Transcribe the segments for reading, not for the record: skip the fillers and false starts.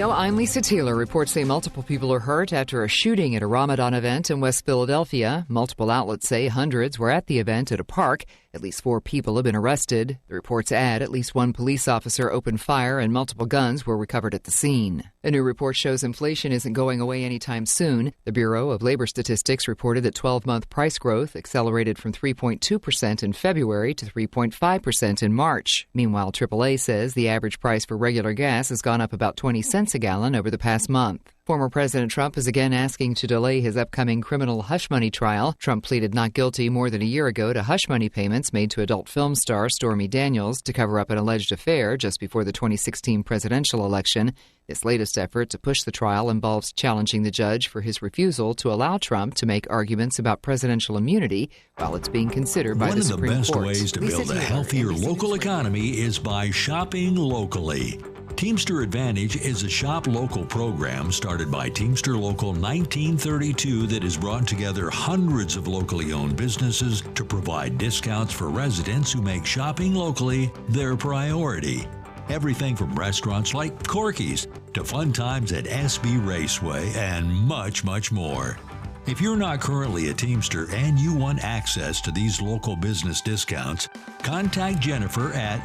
I'm Lisa Taylor. Reports say multiple people are hurt after a shooting at a Ramadan event in West Philadelphia. Multiple outlets say hundreds were at the event at a park. At least 4 people have been arrested. The reports add at least 1 police officer opened fire and multiple guns were recovered at the scene. A new report shows inflation isn't going away anytime soon. The Bureau of Labor Statistics reported that 12-month price growth accelerated from 3.2% in February to 3.5% in March. Meanwhile, AAA says the average price for regular gas has gone up about 20 cents a gallon over the past month. Former President Trump is again asking to delay his upcoming criminal hush money trial. Trump pleaded not guilty more than a year ago to hush money payments made to adult film star Stormy Daniels to cover up an alleged affair just before the 2016 presidential election. This latest effort to push the trial involves challenging the judge for his refusal to allow Trump to make arguments about presidential immunity while it's being considered by the Supreme Court. One of the best ways to build a healthier local economy is by shopping locally. Teamster Advantage is a shop local program started by Teamster Local 1932 that has brought together hundreds of locally owned businesses to provide discounts for residents who make shopping locally their priority. Everything from restaurants like Corky's to fun times at SB Raceway and much, much more. If you're not currently a Teamster and you want access to these local business discounts, contact Jennifer at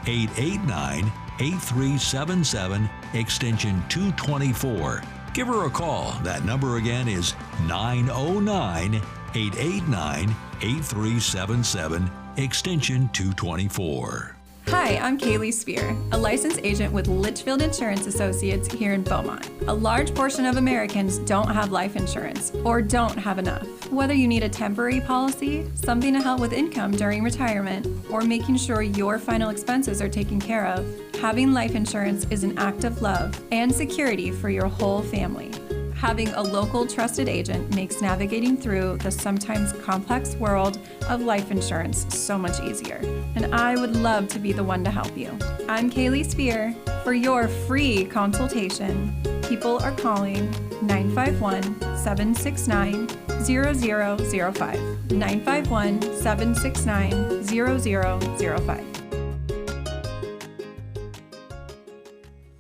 909-889-8377, extension 224. Give her a call. That number again is 909-889-8377, extension 224. Hi, I'm Kaylee Spear, a licensed agent with Litchfield Insurance Associates here in Beaumont. A large portion of Americans don't have life insurance or don't have enough. Whether you need a temporary policy, something to help with income during retirement, or making sure your final expenses are taken care of, having life insurance is an act of love and security for your whole family. Having a local trusted agent makes navigating through the sometimes complex world of life insurance so much easier. And I would love to be the one to help you. I'm Kaylee Spear. For your free consultation, people are calling 951-769-0005. 951-769-0005.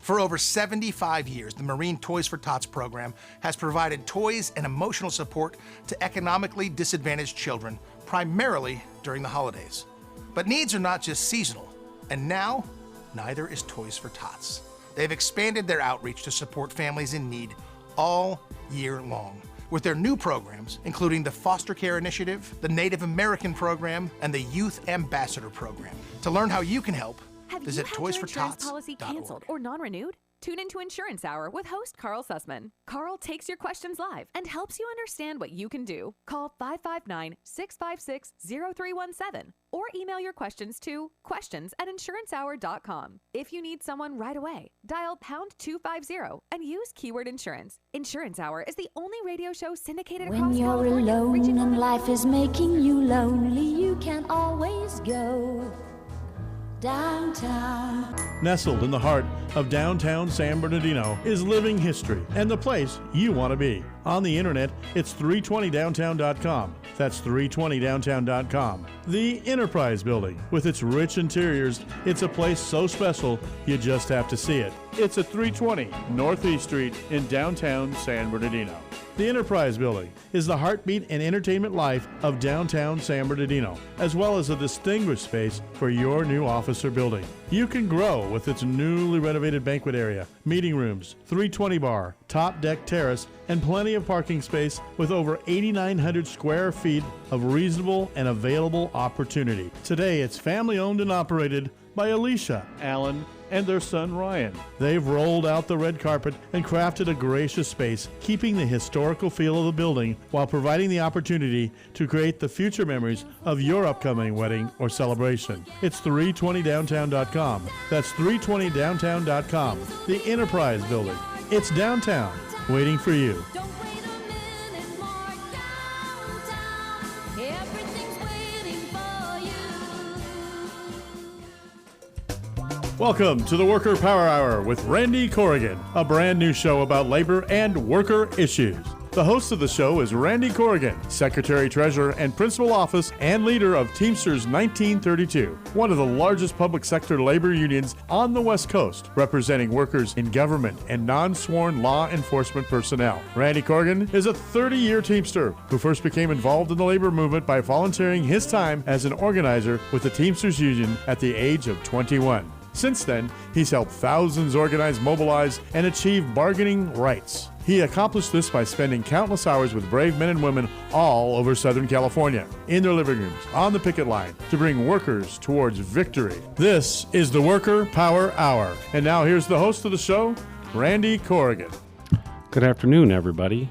For over 75 years, the Marine Toys for Tots program has provided toys and emotional support to economically disadvantaged children, primarily during the holidays. But needs are not just seasonal, and now, neither is Toys for Tots. They've expanded their outreach to support families in need all year long, with their new programs, including the Foster Care Initiative, the Native American Program, and the Youth Ambassador Program. To learn how you can help, visit toysfortots.org. Policy canceled or non-renewed? Tune into Insurance Hour with host Carl Sussman. Carl takes your questions live and helps you understand what you can do. Call 559-656-0317 or email your questions to questions@insurancehour.com. If you need someone right away, dial pound 250 and use keyword insurance. Insurance Hour is the only radio show syndicated across California. When you're alone and life is making you lonely, you can always go downtown. Nestled in the heart of downtown San Bernardino is Living History and the place you want to be. On the internet, it's 320downtown.com. That's 320downtown.com. The Enterprise Building, with its rich interiors, it's a place so special you just have to see it. It's at 320 Northeast Street in downtown San Bernardino. The Enterprise Building is the heartbeat and entertainment life of downtown San Bernardino, as well as a distinguished space for your new office or building. You can grow with its newly renovated banquet area, meeting rooms, 320 bar, top deck terrace, and plenty of parking space with over 8,900 square feet of reasonable and available opportunity. Today, it's family owned and operated by Alicia, Alan, and their son Ryan. They've rolled out the red carpet and crafted a gracious space, keeping the historical feel of the building while providing the opportunity to create the future memories of your upcoming wedding or celebration. It's 320downtown.com. That's 320downtown.com. The Enterprise Building. It's downtown, waiting for you. Welcome to the Worker Power Hour with Randy Corrigan, a brand new show about labor and worker issues. The host of the show is Randy Corrigan, Secretary, Treasurer, and Principal Office and leader of Teamsters 1932, one of the largest public sector labor unions on the West Coast, representing workers in government and non-sworn law enforcement personnel. Randy Corrigan is a 30-year Teamster who first became involved in the labor movement by volunteering his time as an organizer with the Teamsters Union at the age of 21. Since then, he's helped thousands organize, mobilize, and achieve bargaining rights. He accomplished this by spending countless hours with brave men and women all over Southern California, in their living rooms, on the picket line, to bring workers towards victory. This is the Worker Power Hour. And now here's the host of the show, Randy Corrigan. Good afternoon, everybody.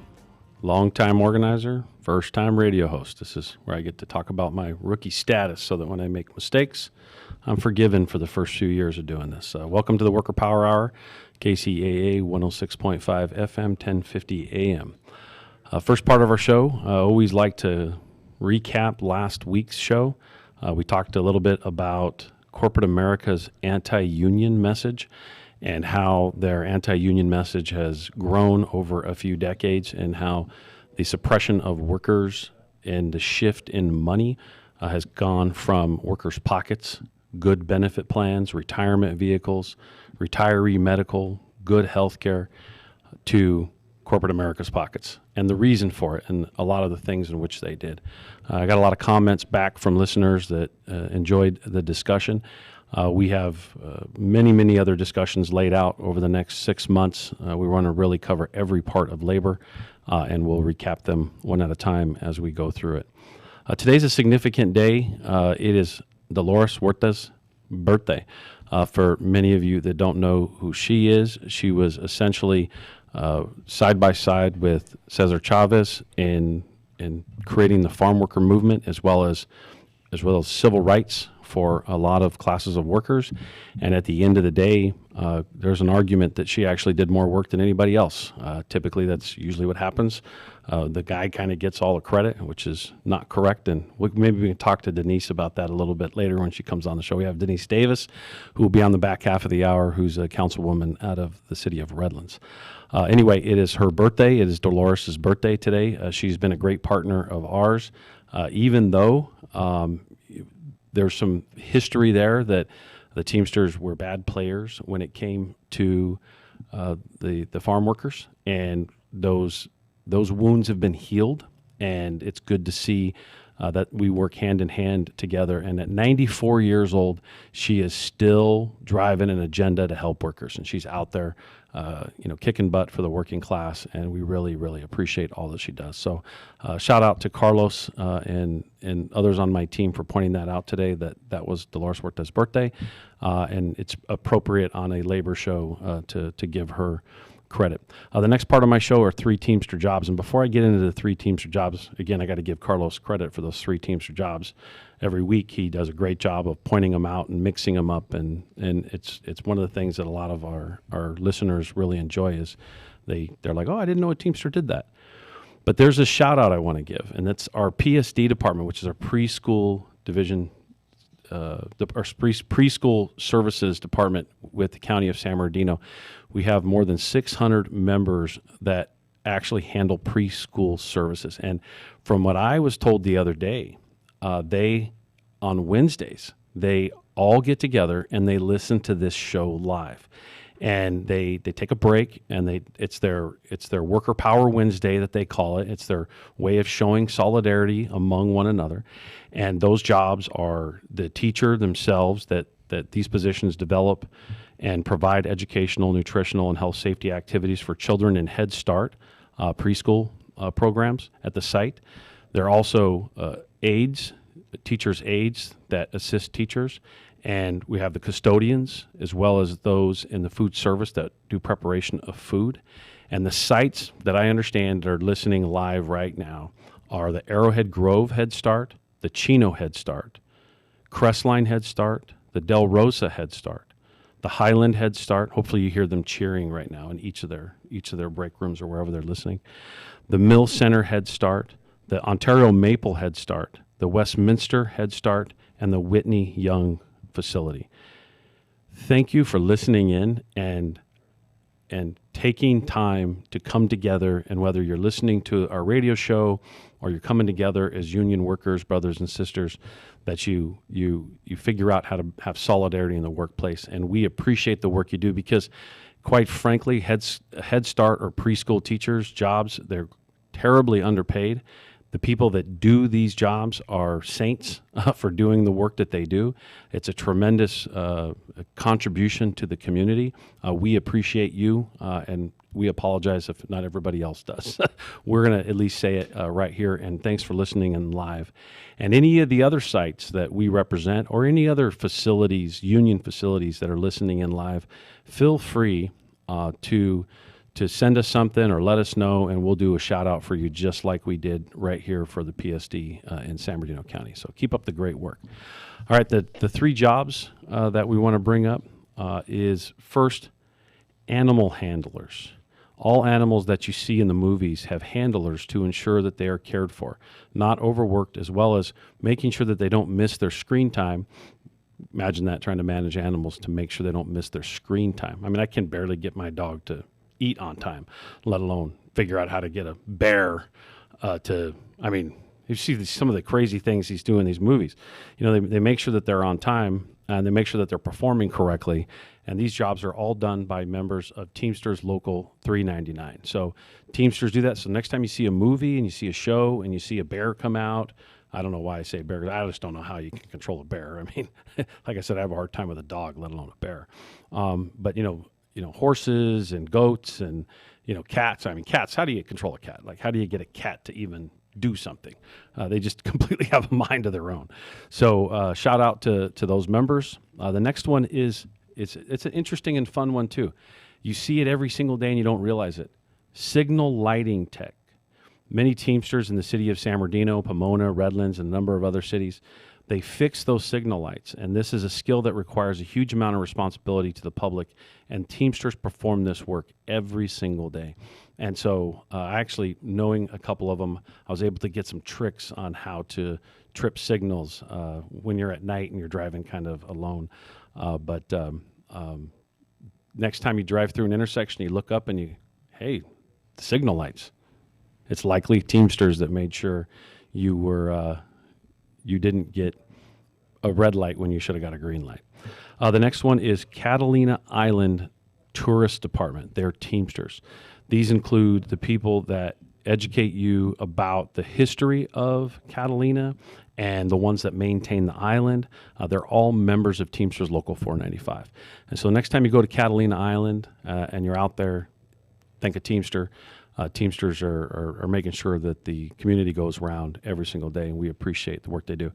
Long-time organizer, first-time radio host. This is where I get to talk about my rookie status so that when I make mistakes, I'm forgiven for the first few years of doing this. Welcome to the Worker Power Hour, KCAA 106.5 FM, 1050 AM. First part of our show, I always like to recap last week's show. We talked a little bit about corporate America's anti-union message and how their anti-union message has grown over a few decades, and how the suppression of workers and the shift in money has gone from workers' pockets, good benefit plans, retirement vehicles, retiree medical, good health care, to corporate America's pockets, and the reason for it, and a lot of the things in which they did. I got a lot of comments back from listeners that enjoyed the discussion. We have many other discussions laid out over the next 6 months. We want to really cover every part of labor, and we'll recap them one at a time as we go through it. Today's a significant day. It is Dolores Huerta's birthday. For many of you that don't know who she is, she was essentially side by side with Cesar Chavez in creating the farm worker movement, as well as civil rights for a lot of classes of workers. And at the end of the day, there's an argument that she actually did more work than anybody else. Typically, that's usually what happens. The guy kind of gets all the credit, which is not correct. And maybe we can talk to Denise about that a little bit later when she comes on the show. We have Denise Davis, who will be on the back half of the hour, who's a councilwoman out of the city of Redlands. Anyway, it is her birthday. It is Dolores' birthday today. She's been a great partner of ours, even though there's some history there that the Teamsters were bad players when it came to the farm workers, and those wounds have been healed, and it's good to see that we work hand in hand together. And at 94 years old, she is still driving an agenda to help workers, and she's out there kicking butt for the working class, and we really appreciate all that she does. So shout out to Carlos and others on my team for pointing that out today, that was Dolores Huerta's birthday, and it's appropriate on a labor show to give her credit. The next part of my show are 3 Teamster jobs, and before I get into the 3 Teamster jobs, again, I got to give Carlos credit for those 3 Teamster jobs. Every week he does a great job of pointing them out and mixing them up, and it's one of the things that a lot of our listeners really enjoy is they're like, oh, I didn't know a Teamster did that. But there's a shout out I want to give, and that's our PSD department, which is our preschool division, our preschool services department with the county of San Bernardino. We have more than 600 members that actually handle preschool services. And from what I was told the other day, on Wednesdays, they all get together and they listen to this show live. And they take a break, and it's their Worker Power Wednesday that they call it. It's their way of showing solidarity among one another. And those jobs are the teacher themselves that these positions develop and provide educational, nutritional, and health safety activities for children in Head Start preschool programs at the site. There are also teachers' aides that assist teachers. And we have the custodians, as well as those in the food service that do preparation of food. And the sites that I understand are listening live right now are the Arrowhead Grove Head Start, the Chino Head Start, Crestline Head Start, the Del Rosa Head Start, the Highland Head Start. Hopefully you hear them cheering right now in each of their break rooms or wherever they're listening. The Mill Center Head Start, the Ontario Maple Head Start, the Westminster Head Start, and the Whitney Young facility. Thank you for listening in, and and taking time to come together, and whether you're listening to our radio show or you're coming together as union workers, brothers and sisters, that you figure out how to have solidarity in the workplace. And we appreciate the work you do, because quite frankly, Head Start or preschool teachers' jobs, they're terribly underpaid. The people that do these jobs are saints for doing the work that they do. It's a tremendous contribution to the community. We appreciate you, and we apologize if not everybody else does. We're going to at least say it right here, and thanks for listening in live. And any of the other sites that we represent, or any other facilities, union facilities that are listening in live, feel free to send us something or let us know, and we'll do a shout out for you just like we did right here for the PSD in San Bernardino County. So keep up the great work. All right, the three jobs that we want to bring up is first, animal handlers. All animals that you see in the movies have handlers to ensure that they are cared for, not overworked, as well as making sure that they don't miss their screen time. Imagine that, trying to manage animals to make sure they don't miss their screen time. I mean, I can barely get my dog to eat on time, let alone figure out how to get a bear you see some of the crazy things he's doing in these movies. They make sure that they're on time, and they make sure that they're performing correctly. And these jobs are all done by members of Teamsters Local 399. So Teamsters do that. So next time you see a movie and you see a show and you see a bear come out, I don't know why I say bear. I just don't know how you can control a bear. I mean, like I said, I have a hard time with a dog, let alone a bear. But horses and goats and, cats. I mean, cats, how do you control a cat? Like, how do you get a cat to even do something? They just completely have a mind of their own. So shout out to those members. The next one is, it's an interesting and fun one too. You see it every single day and you don't realize it. Signal lighting tech. Many Teamsters in the city of San Bernardino, Pomona, Redlands, and a number of other cities, they fix those signal lights, and this is a skill that requires a huge amount of responsibility to the public, and Teamsters perform this work every single day. And so actually, knowing a couple of them, I was able to get some tricks on how to trip signals when you're at night and you're driving kind of alone. But next time you drive through an intersection, you look up and hey, the signal lights. It's likely Teamsters that made sure you were you didn't get a red light when you should have got a green light. The next one is Catalina Island Tourist Department. They're Teamsters. These include the people that educate you about the history of Catalina and the ones that maintain the island. They're all members of Teamsters Local 495. And so next time you go to Catalina Island and you're out there, think of Teamster. Teamsters are making sure that the community goes round every single day, and we appreciate the work they do.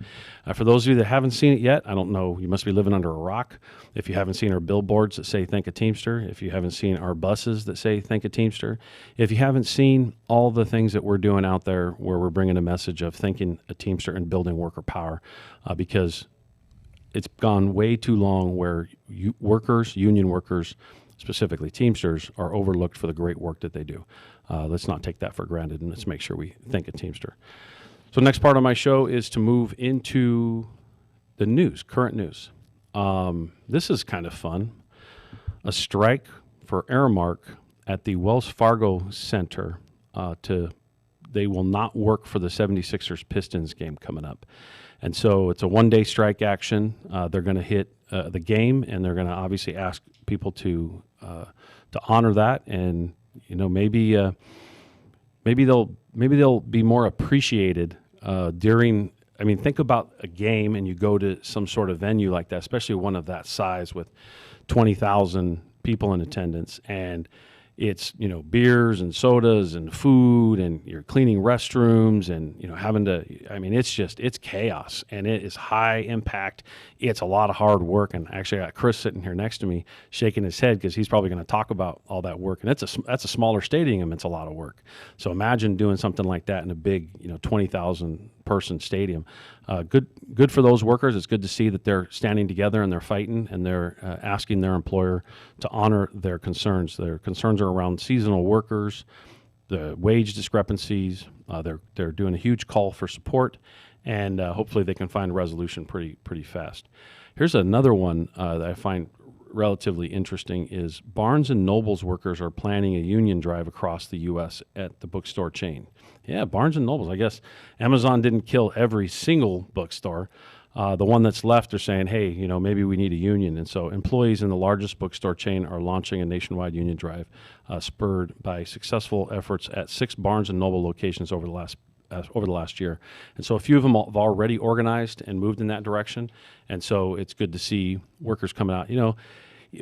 For those of you that haven't seen it yet, I don't know, you must be living under a rock. If you haven't seen our billboards that say Think a Teamster, if you haven't seen our buses that say Think a Teamster, if you haven't seen all the things that we're doing out there where we're bringing a message of thinking a Teamster and building worker power, because it's gone way too long where union workers, specifically Teamsters, are overlooked for the great work that they do. Let's not take that for granted, and let's make sure we think a Teamster. So next part of my show is to move into the news, current news. This is kind of fun. A strike for Aramark at the Wells Fargo Center. They will not work for the 76ers Pistons game coming up. And so it's a one-day strike action. They're going to hit the game, and they're going to obviously ask people to honor that, and maybe they'll be more appreciated during. I mean, think about a game, and you go to some sort of venue like that, especially one of that size with 20,000 people in attendance, and it's beers and sodas and food, and you're cleaning restrooms, and having to. I mean, it's chaos, and it is high impact. It's a lot of hard work, and actually, I got Chris sitting here next to me, shaking his head because he's probably going to talk about all that work. And that's a smaller stadium. It's a lot of work. So imagine doing something like that in a big 20,000 person stadium. Good for those workers. It's good to see that they're standing together and they're fighting, and they're asking their employer to honor their concerns. Their concerns are around seasonal workers, the wage discrepancies. They're doing a huge call for support, and hopefully they can find a resolution pretty fast. Here's another one that I find relatively interesting is Barnes & Noble's workers are planning a union drive across the U.S. at the bookstore chain. Yeah, Barnes & Noble's. I guess Amazon didn't kill every single bookstore. The one that's left are saying, hey, maybe we need a union. And so employees in the largest bookstore chain are launching a nationwide union drive, spurred by successful efforts at 6 Barnes & Noble locations over the last year. And so a few of them have already organized and moved in that direction. And so it's good to see workers coming out.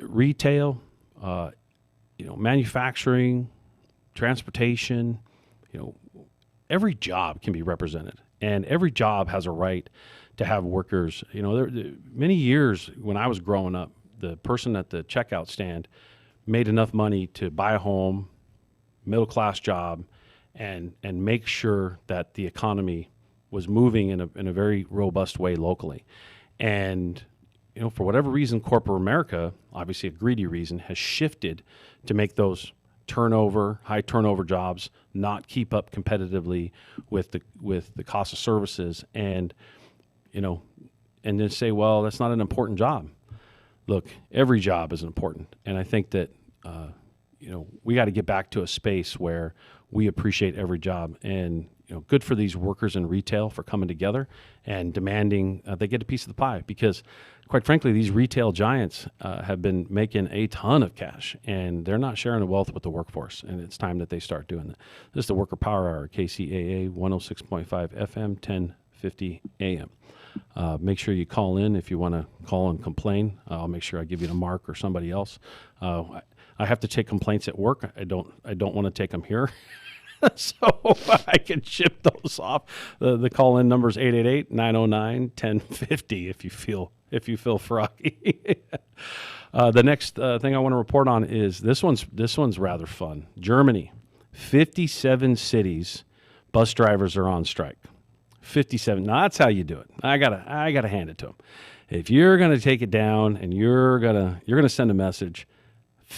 Retail, manufacturing, transportation, every job can be represented. And every job has a right to have workers. Many years when I was growing up, the person at the checkout stand made enough money to buy a home, middle-class job, and make sure that the economy was moving in a very robust way locally. And for whatever reason, corporate America, obviously a greedy reason, has shifted to make those high turnover jobs not keep up competitively with the cost of services, and then say, well, that's not an important job. Look, every job is important, and I think that we got to get back to a space where we appreciate every job. And good for these workers in retail for coming together and demanding they get a piece of the pie, because quite frankly, these retail giants have been making a ton of cash, and they're not sharing the wealth with the workforce, and it's time that they start doing that. This is the Worker Power Hour, KCAA 106.5 FM, 1050 AM. Make sure you call in if you want to call and complain. I'll make sure I give you to Mark or somebody else. I have to take complaints at work. I don't want to take them here. So I can ship those off. The call-in number is 888-909-1050 if you feel froggy. The next thing I want to report on is this one's rather fun. Germany, 57 cities, bus drivers are on strike. 57. Now that's how you do it. I gotta hand it to them. If you're gonna take it down and you're gonna send a message,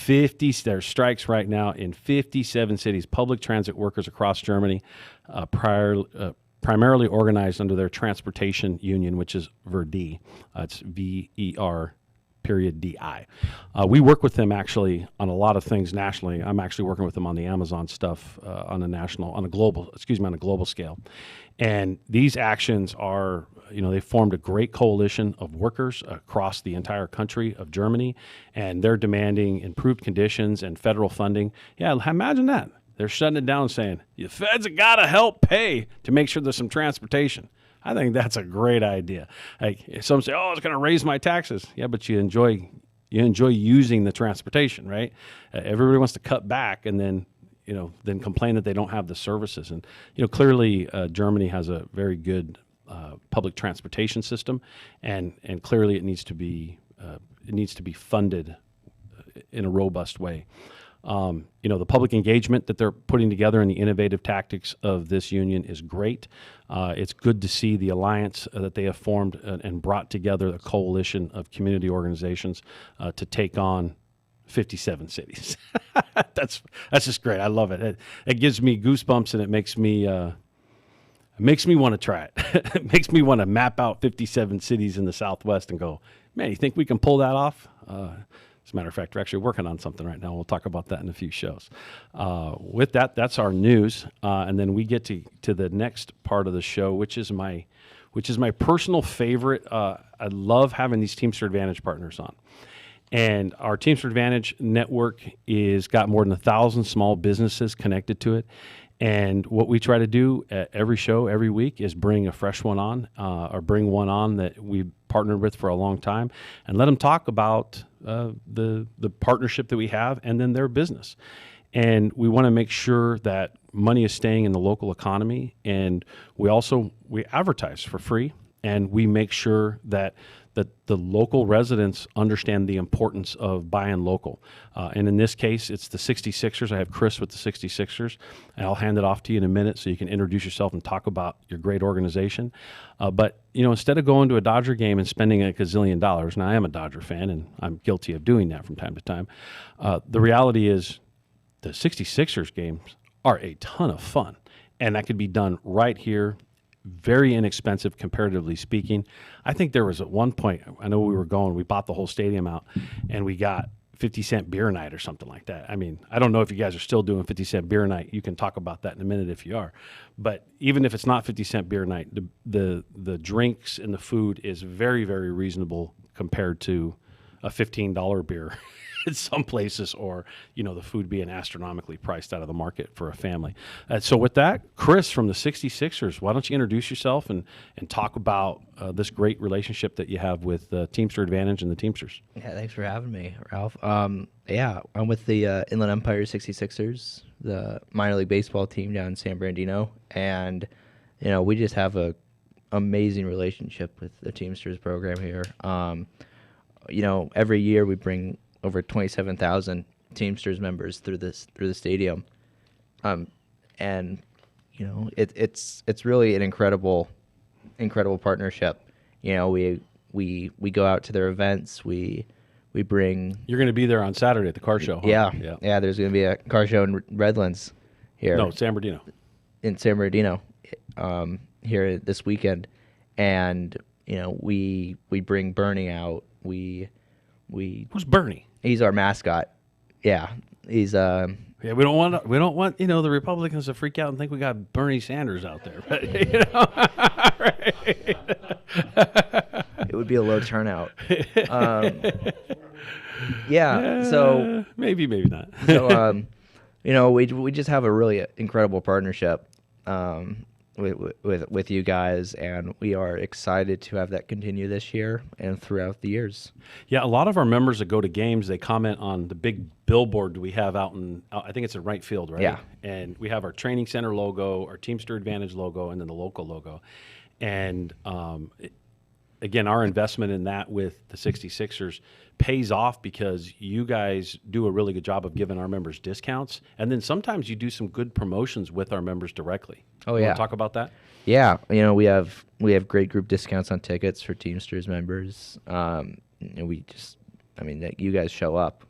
there's strikes right now in 57 cities. Public transit workers across Germany, primarily organized under their transportation union, which is Verdi. It's VER. .di. We work with them actually on a lot of things nationally. I'm actually working with them on the Amazon stuff on a global scale. And these actions are, they formed a great coalition of workers across the entire country of Germany, and they're demanding improved conditions and federal funding. Yeah, imagine that. They're shutting it down and saying, the feds have got to help pay to make sure there's some transportation. I think that's a great idea. Some say, "Oh, it's going to raise my taxes." Yeah, but you enjoy using the transportation, right? Everybody wants to cut back and then complain that they don't have the services. And clearly, Germany has a very good public transportation system, and clearly it needs to be funded in a robust way. The public engagement that they're putting together and the innovative tactics of this union is great. It's good to see the alliance that they have formed and brought together a coalition of community organizations to take on 57 cities. That's just great. I love it. It gives me goosebumps, and it makes me want to try it. It makes me want to map out 57 cities in the Southwest and go, man, you think we can pull that off? As a matter of fact, we're actually working on something right now. We'll talk about that in a few shows. With that, that's our news, and then we get to the next part of the show, which is my personal favorite. I love having these Teamster Advantage partners on, and our Teamster Advantage network is got more than 1,000 small businesses connected to it. And what we try to do at every show, every week, is bring a fresh one on, or bring one on that we've partnered with for a long time, and let them talk about the partnership that we have and then their business. And we want to make sure that money is staying in the local economy, and we advertise for free, and we make sure that the local residents understand the importance of buying local. And in this case, it's the 66ers. I have Chris with the 66ers, and I'll hand it off to you in a minute so you can introduce yourself and talk about your great organization. But instead of going to a Dodger game and spending a gazillion dollars, and I am a Dodger fan, and I'm guilty of doing that from time to time, the reality is the 66ers games are a ton of fun, and that could be done right here very inexpensive comparatively speaking. I think there was at one point, I know we bought the whole stadium out, and we got 50-cent beer night or something like that. I mean, I don't know if you guys are still doing 50-cent beer night. You can talk about that in a minute if you are. But even if it's not 50-cent beer night, the drinks and the food is very, very reasonable compared to a $15 beer in some places, or, the food being astronomically priced out of the market for a family. So with that, Chris from the 66ers, why don't you introduce yourself and talk about this great relationship that you have with Teamster Advantage and the Teamsters? Yeah, thanks for having me, Ralph. I'm with the Inland Empire 66ers, the minor league baseball team down in San Bernardino, and we just have a amazing relationship with the Teamsters program here. Every year we bring over 27,000 Teamsters members through the stadium, and it's really an incredible partnership. We go out to their events. We bring. You're going to be there on Saturday at the car show. Huh? Yeah. There's going to be a car show in Redlands here. No, San Bernardino. In San Bernardino, here this weekend, and we bring Bernie out. Who's Bernie? He's our mascot. Yeah, he's Yeah, we don't want the Republicans to freak out and think we got Bernie Sanders out there. But, it would be a low turnout. So maybe not. So we just have a really incredible partnership with you guys, and we are excited to have that continue this year and throughout the years. Yeah, a lot of our members that go to games, they comment on the big billboard we have out I think it's in right field, right? Yeah. And we have our training center logo, our Teamster Advantage logo, and then the local logo. And again, our investment in that with the 66ers pays off because you guys do a really good job of giving our members discounts. And then sometimes you do some good promotions with our members directly. Oh, You yeah. wanna talk about that? Yeah, we have great group discounts on tickets for Teamsters members. You guys show up.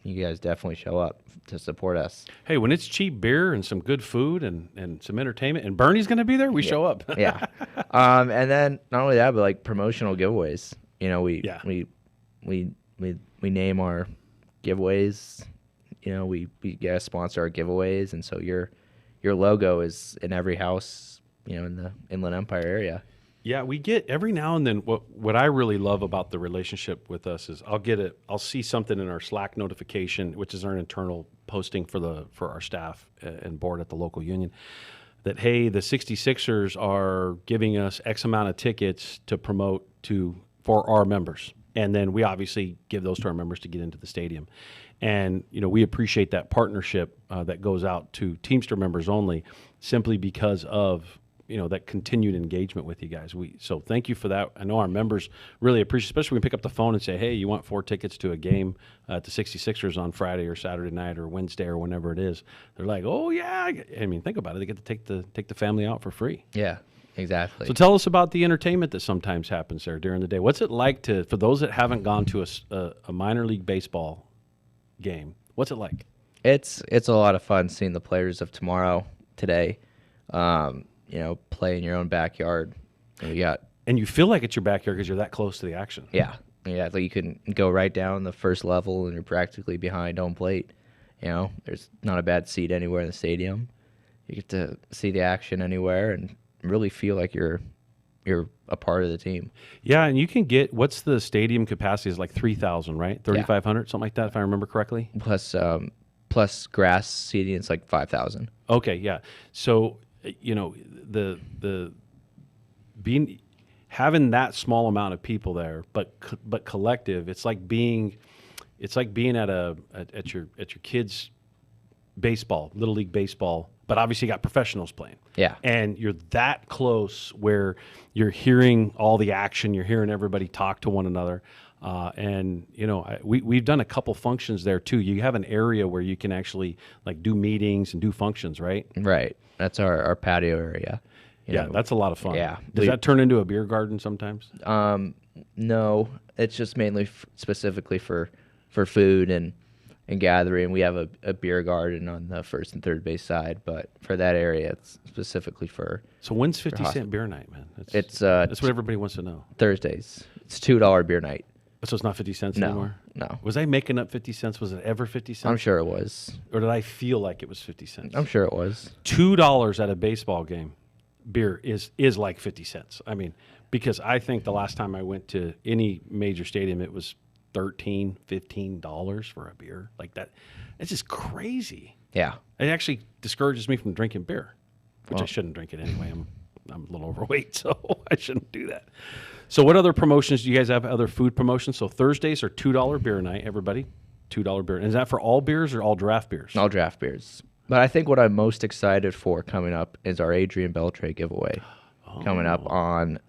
You guys definitely show up to support us. Hey, when it's cheap beer and some good food and some entertainment, and Bernie's going to be there, we show up. Yeah. And then not only that, but like promotional giveaways. We name our giveaways. We sponsor our giveaways, and so your logo is in every house, in the Inland Empire area. Yeah, we get every now and then. What I really love about the relationship with us is I'll see something in our Slack notification, which is our internal posting for our staff and board at the local union, that hey, the 66ers are giving us X amount of tickets to promote for our members, and then we obviously give those to our members to get into the stadium, and we appreciate that partnership that goes out to Teamster members only, simply because of that continued engagement with you guys. So thank you for that. I know our members really appreciate, especially when we pick up the phone and say, hey, you want 4 tickets to a game at the 66ers on Friday or Saturday night or Wednesday or whenever it is. They're like, oh, yeah. I mean, think about it. They get to take the family out for free. Yeah, exactly. So tell us about the entertainment that sometimes happens there during the day. What's it like for those that haven't gone to a minor league baseball game, what's it like? It's a lot of fun seeing the players of today. Play in your own backyard. And you feel like it's your backyard because you're that close to the action. Yeah. Like you can go right down the first level and you're practically behind home plate. There's not a bad seat anywhere in the stadium. You get to see the action anywhere and really feel like you're a part of the team. Yeah, and you can get, what's the stadium capacity? Is like 3,000, right? 3,500, something like that, if I remember correctly. Plus grass seating, it's like 5,000. Okay, yeah. So having that small amount of people there, but collective, it's like being at your kids' baseball, little league baseball, but obviously you got professionals playing. Yeah. And you're that close where you're hearing all the action, you're hearing everybody talk to one another. We've done a couple functions there too. You have an area where you can actually like do meetings and do functions, right? Right. That's our patio area. That's a lot of fun. Yeah. Does that turn into a beer garden sometimes? No, it's just mainly specifically for food and and gathering. We have a beer garden on the first and third base side, but for that area, it's specifically for. So when's 50-cent beer night, man? It's that's what everybody wants to know. Thursdays. It's $2 beer night. So it's not 50 cents No, anymore? no. Was I making up 50 cents? Was it ever 50 cents? I'm sure it was. Or did I feel like it was 50 cents? I'm sure it was. $2 at a baseball game, beer is like 50 cents. I mean, because I think the last time I went to any major stadium, it was $13, $15 for a beer. Like that. It's just crazy. Yeah. It actually discourages me from drinking beer, which I shouldn't drink it anyway. I'm a little overweight, so I shouldn't do that. So what other promotions do you guys have? Other food promotions? So Thursdays are $2 beer night, everybody. $2 beer. And is that for all beers or all draft beers? All draft beers. But I think what I'm most excited for coming up is our Adrian Beltre giveaway coming up on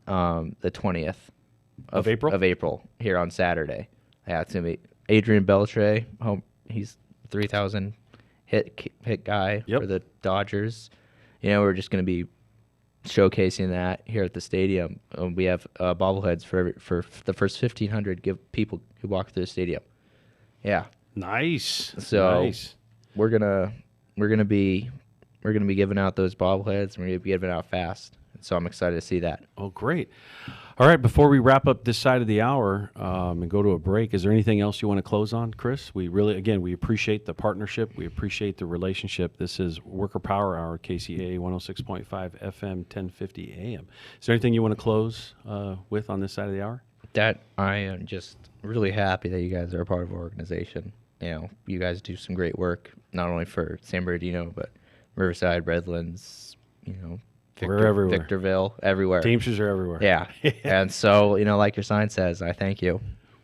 the 20th of April? Of April here on Saturday. Yeah, it's going to be Adrian Beltre. He's 3,000 hit guy for the Dodgers. You know, we're just going to be showcasing that here at the stadium. We have bobbleheads for the first 1,500 people who walk through the stadium. Yeah. Nice. So nice. we're gonna be giving out those bobbleheads. We're gonna be giving out fast. So I'm excited to see that. Oh, great. All right, before we wrap up this side of the hour and go to a break, is there anything else you want to close on, Chris? We really, again, we appreciate the partnership. We appreciate the relationship. This is Worker Power Hour, KCAA 106.5 FM, 1050 AM. Is there anything you want to close with on this side of the hour? That I am just really happy that you guys are a part of our organization. You know, you guys do some great work, not only for San Bernardino, but Riverside, Redlands, you know, we're everywhere. Victorville, everywhere. Teamsters are everywhere. Yeah. And so, you know, like your sign says, I thank you.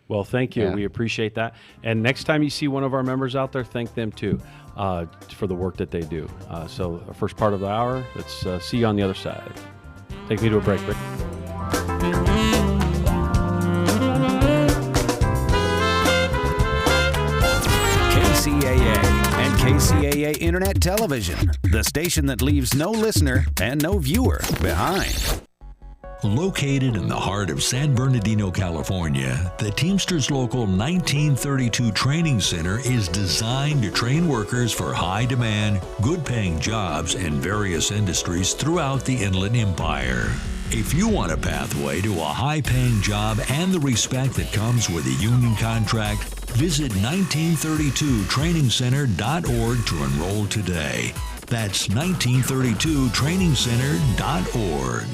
Well, thank you. Yeah. We appreciate that. And next time you see one of our members out there, thank them too for the work that they do. So the first part of the hour, let's see you on the other side. Take me to a break. KCAA and KCAA Internet Television, the station that leaves no listener and no viewer behind. Located in the heart of San Bernardino, California, the Teamsters Local 1932 Training Center is designed to train workers for high-demand, good-paying jobs in various industries throughout the Inland Empire. If you want a pathway to a high-paying job and the respect that comes with a union contract, visit 1932trainingcenter.org to enroll today. That's 1932trainingcenter.org.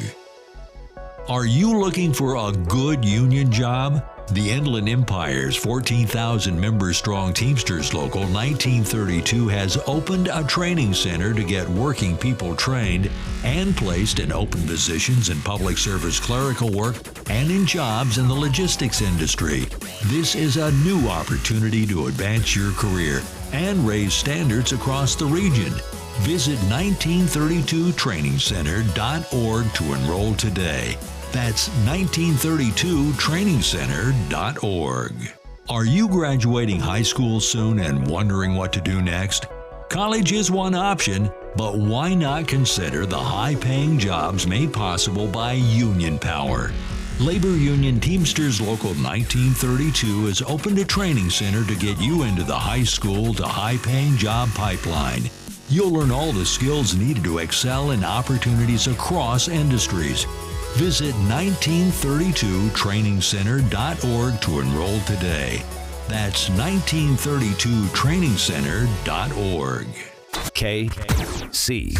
Are you looking for a good union job? The Inland Empire's 14,000 member strong Teamsters Local 1932 has opened a training center to get working people trained and placed in open positions in public service clerical work and in jobs in the logistics industry. This is a new opportunity to advance your career and raise standards across the region. Visit 1932trainingcenter.org to enroll today. That's 1932trainingcenter.org. Are you graduating high school soon and wondering what to do next? College is one option, but why not consider the high-paying jobs made possible by Union Power? Labor Union Teamsters Local 1932 has opened a training center to get you into the high school to high-paying job pipeline. You'll learn all the skills needed to excel in opportunities across industries. Visit 1932trainingcenter.org to enroll today. That's 1932trainingcenter.org. KCAA.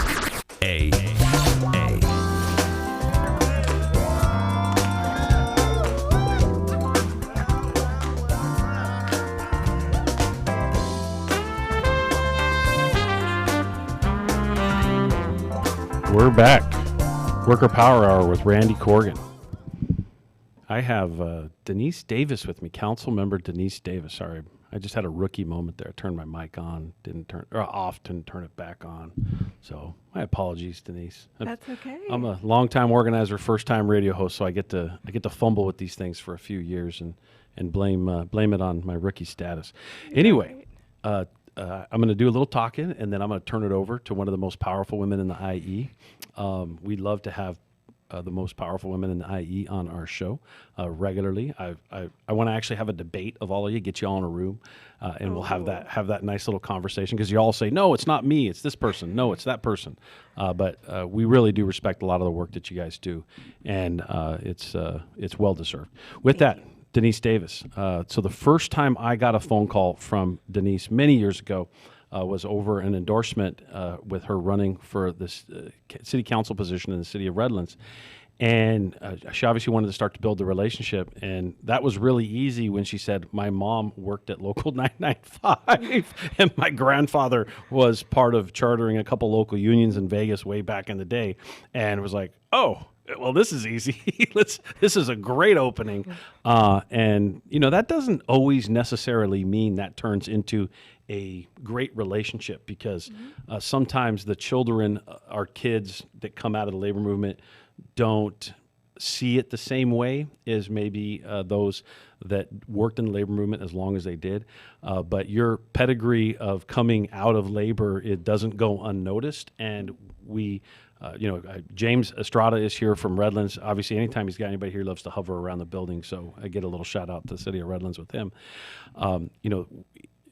We're back. Worker Power Hour with Randy Corrigan. I have Denise Davis with me, council member Denise Davis. Sorry, I just had a rookie moment there. I turned my mic on, didn't turn it back on. So my apologies, Denise. That's okay. I'm a longtime organizer, first-time radio host, so I get to fumble with these things for a few years and blame it on my rookie status. Anyway. I'm going to do a little talking, and then I'm going to turn it over to one of the most powerful women in the IE. We'd love to have the most powerful women in the IE on our show regularly. I want to actually have a debate of all of you, get you all in a room, and we'll have that nice little conversation, because you all say, no, it's not me, it's this person. No, it's that person. But we really do respect a lot of the work that you guys do, and it's well deserved. With that, Denise Davis. So the first time I got a phone call from Denise many years ago was over an endorsement with her running for this city council position in the city of Redlands. And she obviously wanted to start to build the relationship. And that was really easy when she said, my mom worked at Local 995 and my grandfather was part of chartering a couple local unions in Vegas way back in the day. And it was like, oh, well, this is easy. This is a great opening. And, that doesn't always necessarily mean that turns into a great relationship, because sometimes the children, our kids that come out of the labor movement, don't see it the same way as maybe those that worked in the labor movement as long as they did. But your pedigree of coming out of labor, it doesn't go unnoticed. And we... James Estrada is here from Redlands. Obviously, anytime he's got anybody here, he loves to hover around the building. So I get a little shout out to the city of Redlands with him.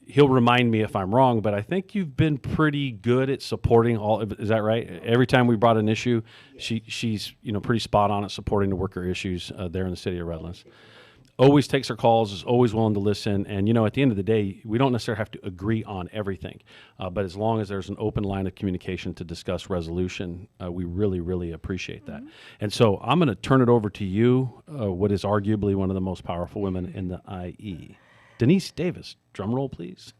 He'll remind me if I'm wrong, but I think you've been pretty good at supporting all. Is that right? Every time we brought an issue, she's pretty spot on at supporting the worker issues there in the city of Redlands. Always takes her calls, is always willing to listen. And, at the end of the day, we don't necessarily have to agree on everything. But as long as there's an open line of communication to discuss resolution, we really, really appreciate that. And so I'm going to turn it over to you, what is arguably one of the most powerful women in the IE. Denise Davis, drum roll, please.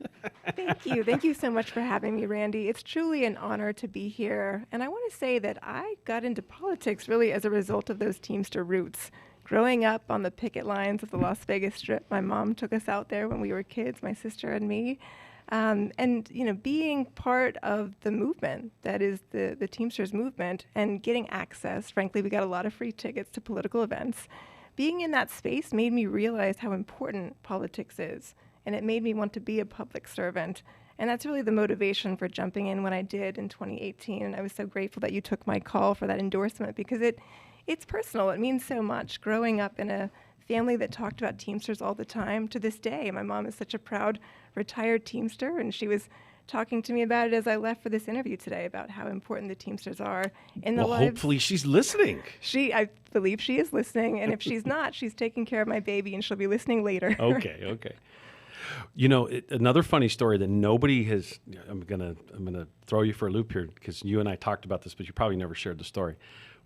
Thank you. Thank you so much for having me, Randy. It's truly an honor to be here. And I want to say that I got into politics really as a result of those Teamster roots. Growing up on the picket lines of the Las Vegas Strip, my mom took us out there when we were kids, my sister and me. And being part of the movement that is the Teamsters movement and getting access, frankly, we got a lot of free tickets to political events. Being in that space made me realize how important politics is, and it made me want to be a public servant. And that's really the motivation for jumping in when I did in 2018. And I was so grateful that you took my call for that endorsement, because it's personal. It means so much. Growing up in a family that talked about Teamsters all the time, to this day, my mom is such a proud retired Teamster, and she was talking to me about it as I left for this interview today, about how important the Teamsters are in the lives. Hopefully she's listening. I believe she is listening, and if she's not, she's taking care of my baby, and she'll be listening later. Okay. Another funny story that nobody has. I'm gonna throw you for a loop here, because you and I talked about this, but you probably never shared the story.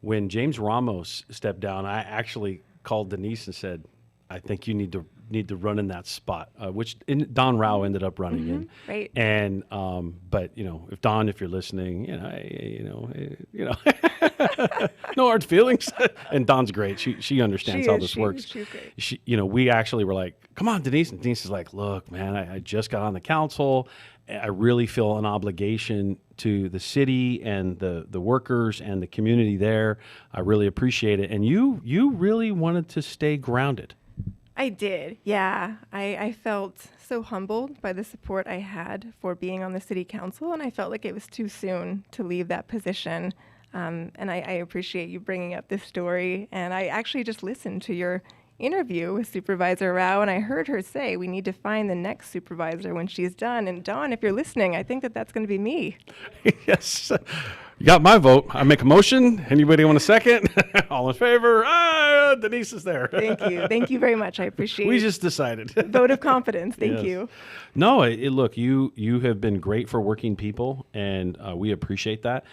When James Ramos stepped down, I actually called Denise and said, I think you need to run in that spot, which Don Rao ended up running in. Right. And but if Don, if you're listening, no hard feelings. And Don's great. She understands how this works. She's great. We actually were like, come on, Denise. And Denise is like, look, man, I just got on the council. I really feel an obligation to the city and the workers and the community there. I really appreciate it. And you really wanted to stay grounded. I did, yeah. I felt so humbled by the support I had for being on the city council, and I felt like it was too soon to leave that position. And I appreciate you bringing up this story. And I actually just listened to your interview with Supervisor Rao, and I heard her say we need to find the next supervisor when she's done. And Dawn, if you're listening, I think that's going to be me. Yes. You got my vote. I make a motion. Anybody want a second? All in favor? Denise is there. Thank you. Thank you very much. I appreciate it. We just decided. Vote of confidence. Thank you. No, look, you have been great for working people, and we appreciate that.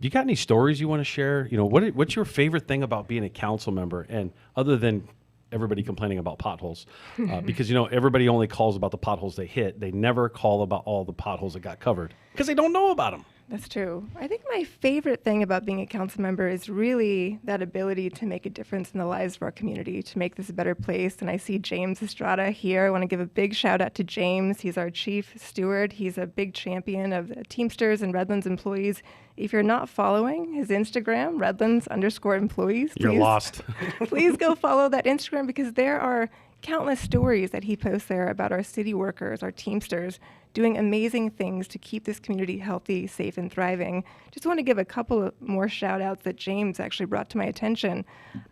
You got any stories you want to share? What's your favorite thing about being a council member? And other than everybody complaining about potholes, because everybody only calls about the potholes they hit. They never call about all the potholes that got covered because they don't know about them. That's true. I think my favorite thing about being a council member is really that ability to make a difference in the lives of our community, to make this a better place. And I see James Estrada here. I want to give a big shout out to James. He's our chief steward. He's a big champion of the Teamsters and Redlands employees. If you're not following his Instagram, Redlands_employees, you're lost. Please go follow that Instagram, because there are countless stories that he posts there about our city workers, our Teamsters, doing amazing things to keep this community healthy, safe, and thriving. Just want to give a couple of more shout outs that James actually brought to my attention.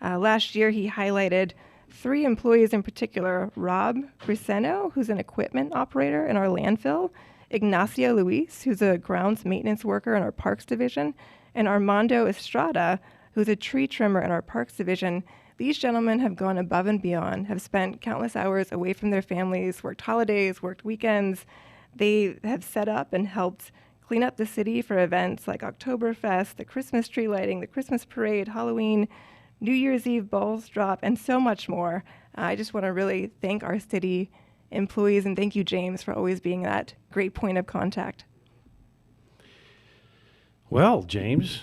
Last year, he highlighted 3 employees in particular: Rob Briseno, who's an equipment operator in our landfill; Ignacio Luis, who's a grounds maintenance worker in our parks division; and Armando Estrada, who's a tree trimmer in our parks division. These gentlemen have gone above and beyond, have spent countless hours away from their families, worked holidays, worked weekends. They have set up and helped clean up the city for events like Oktoberfest, the Christmas tree lighting, the Christmas parade, Halloween, New Year's Eve balls drop, and so much more. I just want to really thank our city employees, and thank you, James, for always being that great point of contact. Well, James,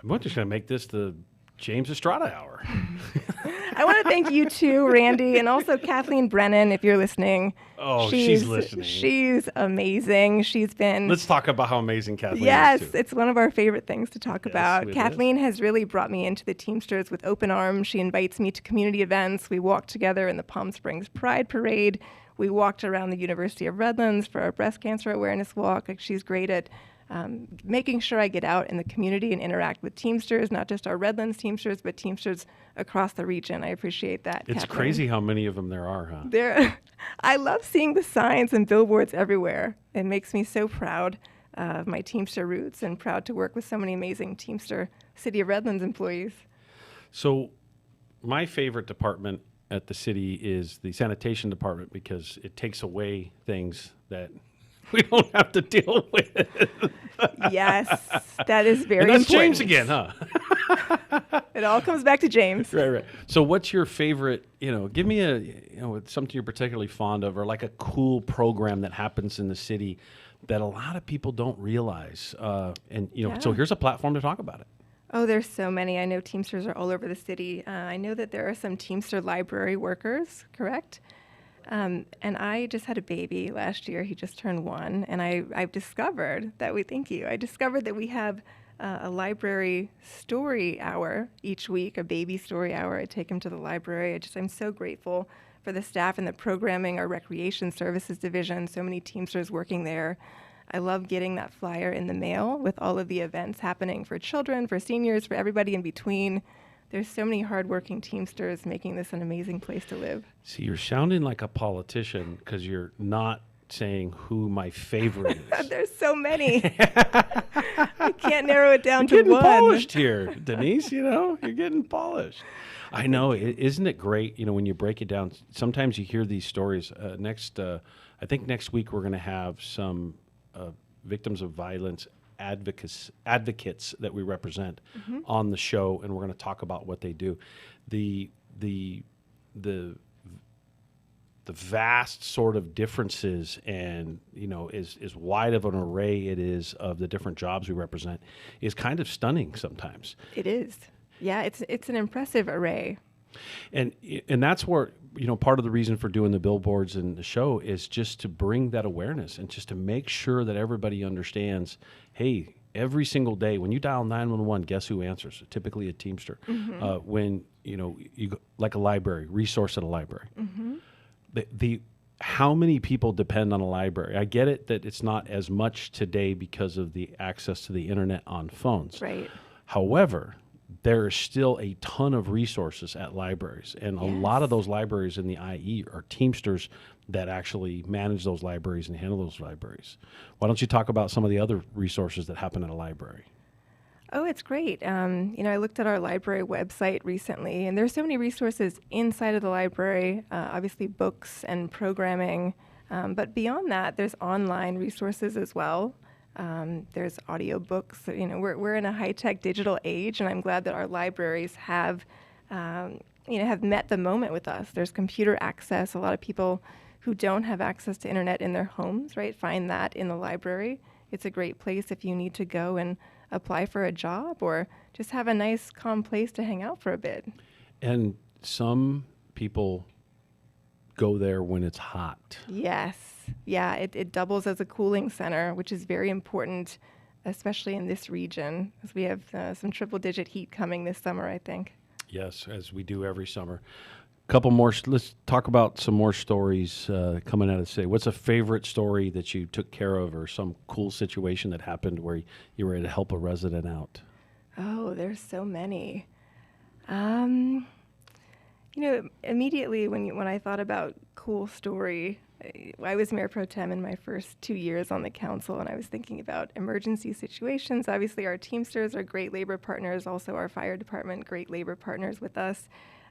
I'm just going to make this the James Estrada Hour. I want to thank you too, Randy, and also Kathleen Brennan, if you're listening. Oh, she's listening. She's amazing. She's been... Let's talk about how amazing Kathleen yes, is, too. It's one of our favorite things to talk about. Kathleen has really brought me into the Teamsters with open arms. She invites me to community events. We walk together in the Palm Springs Pride Parade. We walked around the University of Redlands for our breast cancer awareness walk. Like, she's great at making sure I get out in the community and interact with Teamsters, not just our Redlands Teamsters, but Teamsters across the region. I appreciate that. It's Kathleen. crazy how many of them there are, huh? I love seeing the signs and billboards everywhere. It makes me so proud of my Teamster roots and proud to work with so many amazing Teamster City of Redlands employees. So my favorite department at the city is the sanitation department, because it takes away things that we don't have to deal with. Yes, that is very and that's important. James again, huh? It all comes back to James. Right. So what's your favorite, give me something you're particularly fond of, or like a cool program that happens in the city that a lot of people don't realize. So here's a platform to talk about it. Oh, there's so many. I know Teamsters are all over the city. I know that there are some Teamster library workers, correct? And I just had a baby last year. He just turned 1. And I've discovered that I discovered that we have a library story hour each week, a baby story hour. I take him to the library. I'm so grateful for the staff and the programming, our recreation services division, so many Teamsters working there. I love getting that flyer in the mail with all of the events happening for children, for seniors, for everybody in between. There's so many hardworking Teamsters making this an amazing place to live. See, you're sounding like a politician because you're not saying who my favorite is. There's so many. I can't narrow it down You're to one. getting polished here, Denise. You're getting polished. I know. Isn't it great? When you break it down, sometimes you hear these stories. I think next week we're going to have some victims of violence advocates that we represent on the show, and we're going to talk about what they do. The vast sort of differences, and is wide of an array it is of the different jobs we represent, is kind of stunning sometimes. It is. Yeah, it's an impressive array. And that's where, part of the reason for doing the billboards and the show is just to bring that awareness and just to make sure that everybody understands, hey, every single day when you dial 911, guess who answers? Typically a Teamster. When, you go, like a library, resource at a library. How many people depend on a library? I get it that it's not as much today because of the access to the internet on phones. Right. However, there is still a ton of resources at libraries, and a lot of those libraries in the IE are Teamsters that actually manage those libraries and handle those libraries. Why don't you talk about some of the other resources that happen at a library? Oh, it's great. I looked at our library website recently, and there's so many resources inside of the library, obviously books and programming, but beyond that, there's online resources as well. There's audiobooks. We're in a high-tech digital age, and I'm glad that our libraries have met the moment with us. There's computer access. A lot of people who don't have access to internet in their homes, right, find that in the library. It's a great place if you need to go and apply for a job or just have a nice, calm place to hang out for a bit. And some people go there when it's hot. Yes. Yeah, it doubles as a cooling center, which is very important, especially in this region, as we have some triple-digit heat coming this summer, I think. Yes, as we do every summer. Couple more. Let's talk about some more stories coming out of the city. What's a favorite story that you took care of, or some cool situation that happened where you were able to help a resident out? Oh, there's so many. Immediately when I thought about cool story, I was Mayor Pro Tem in my first 2 years on the council, and I was thinking about emergency situations. Obviously, our Teamsters are great labor partners, also our fire department, great labor partners with us.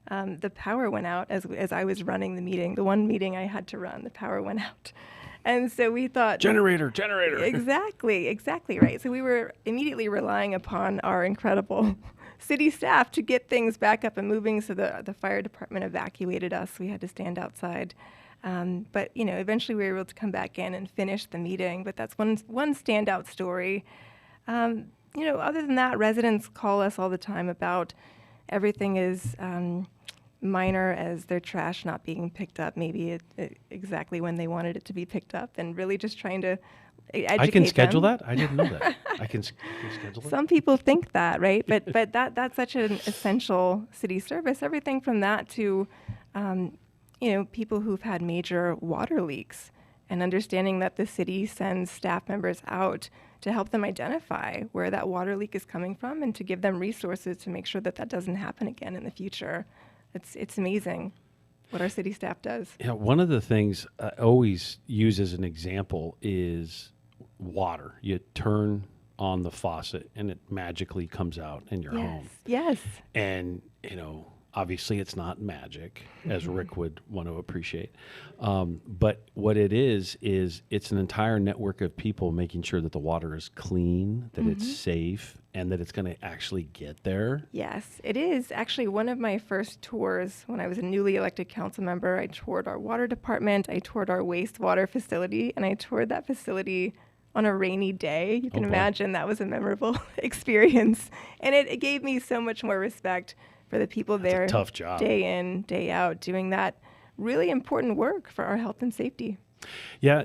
The power went out as I was running the meeting. The one meeting I had to run, the power went out. And so we thought... Generator. Exactly right. So we were immediately relying upon our incredible city staff to get things back up and moving, so the fire department evacuated us. We had to stand outside. But eventually we were able to come back in and finish the meeting. But that's one standout story. Other than that, residents call us all the time about everything is minor as their trash not being picked up, maybe exactly when they wanted it to be picked up, and really just trying to educate I can schedule them. that? I didn't know that. I can schedule it? Some people think that, right? But that's such an essential city service. Everything from that to, people who've had major water leaks, and understanding that the city sends staff members out to help them identify where that water leak is coming from and to give them resources to make sure that doesn't happen again in the future. It's amazing what our city staff does. Yeah, one of the things I always use as an example is water. You turn on the faucet and it magically comes out in your home. Yes. And, obviously it's not magic, as Rick would want to appreciate. But what it is it's an entire network of people making sure that the water is clean, that it's safe, and that it's going to actually get there. Yes, it is. Actually, one of my first tours when I was a newly elected council member, I toured our water department, I toured our wastewater facility, and I toured that facility on a rainy day. You can imagine that was a memorable experience. And it gave me so much more respect for the people there, a tough job, day in, day out, doing that really important work for our health and safety. Yeah,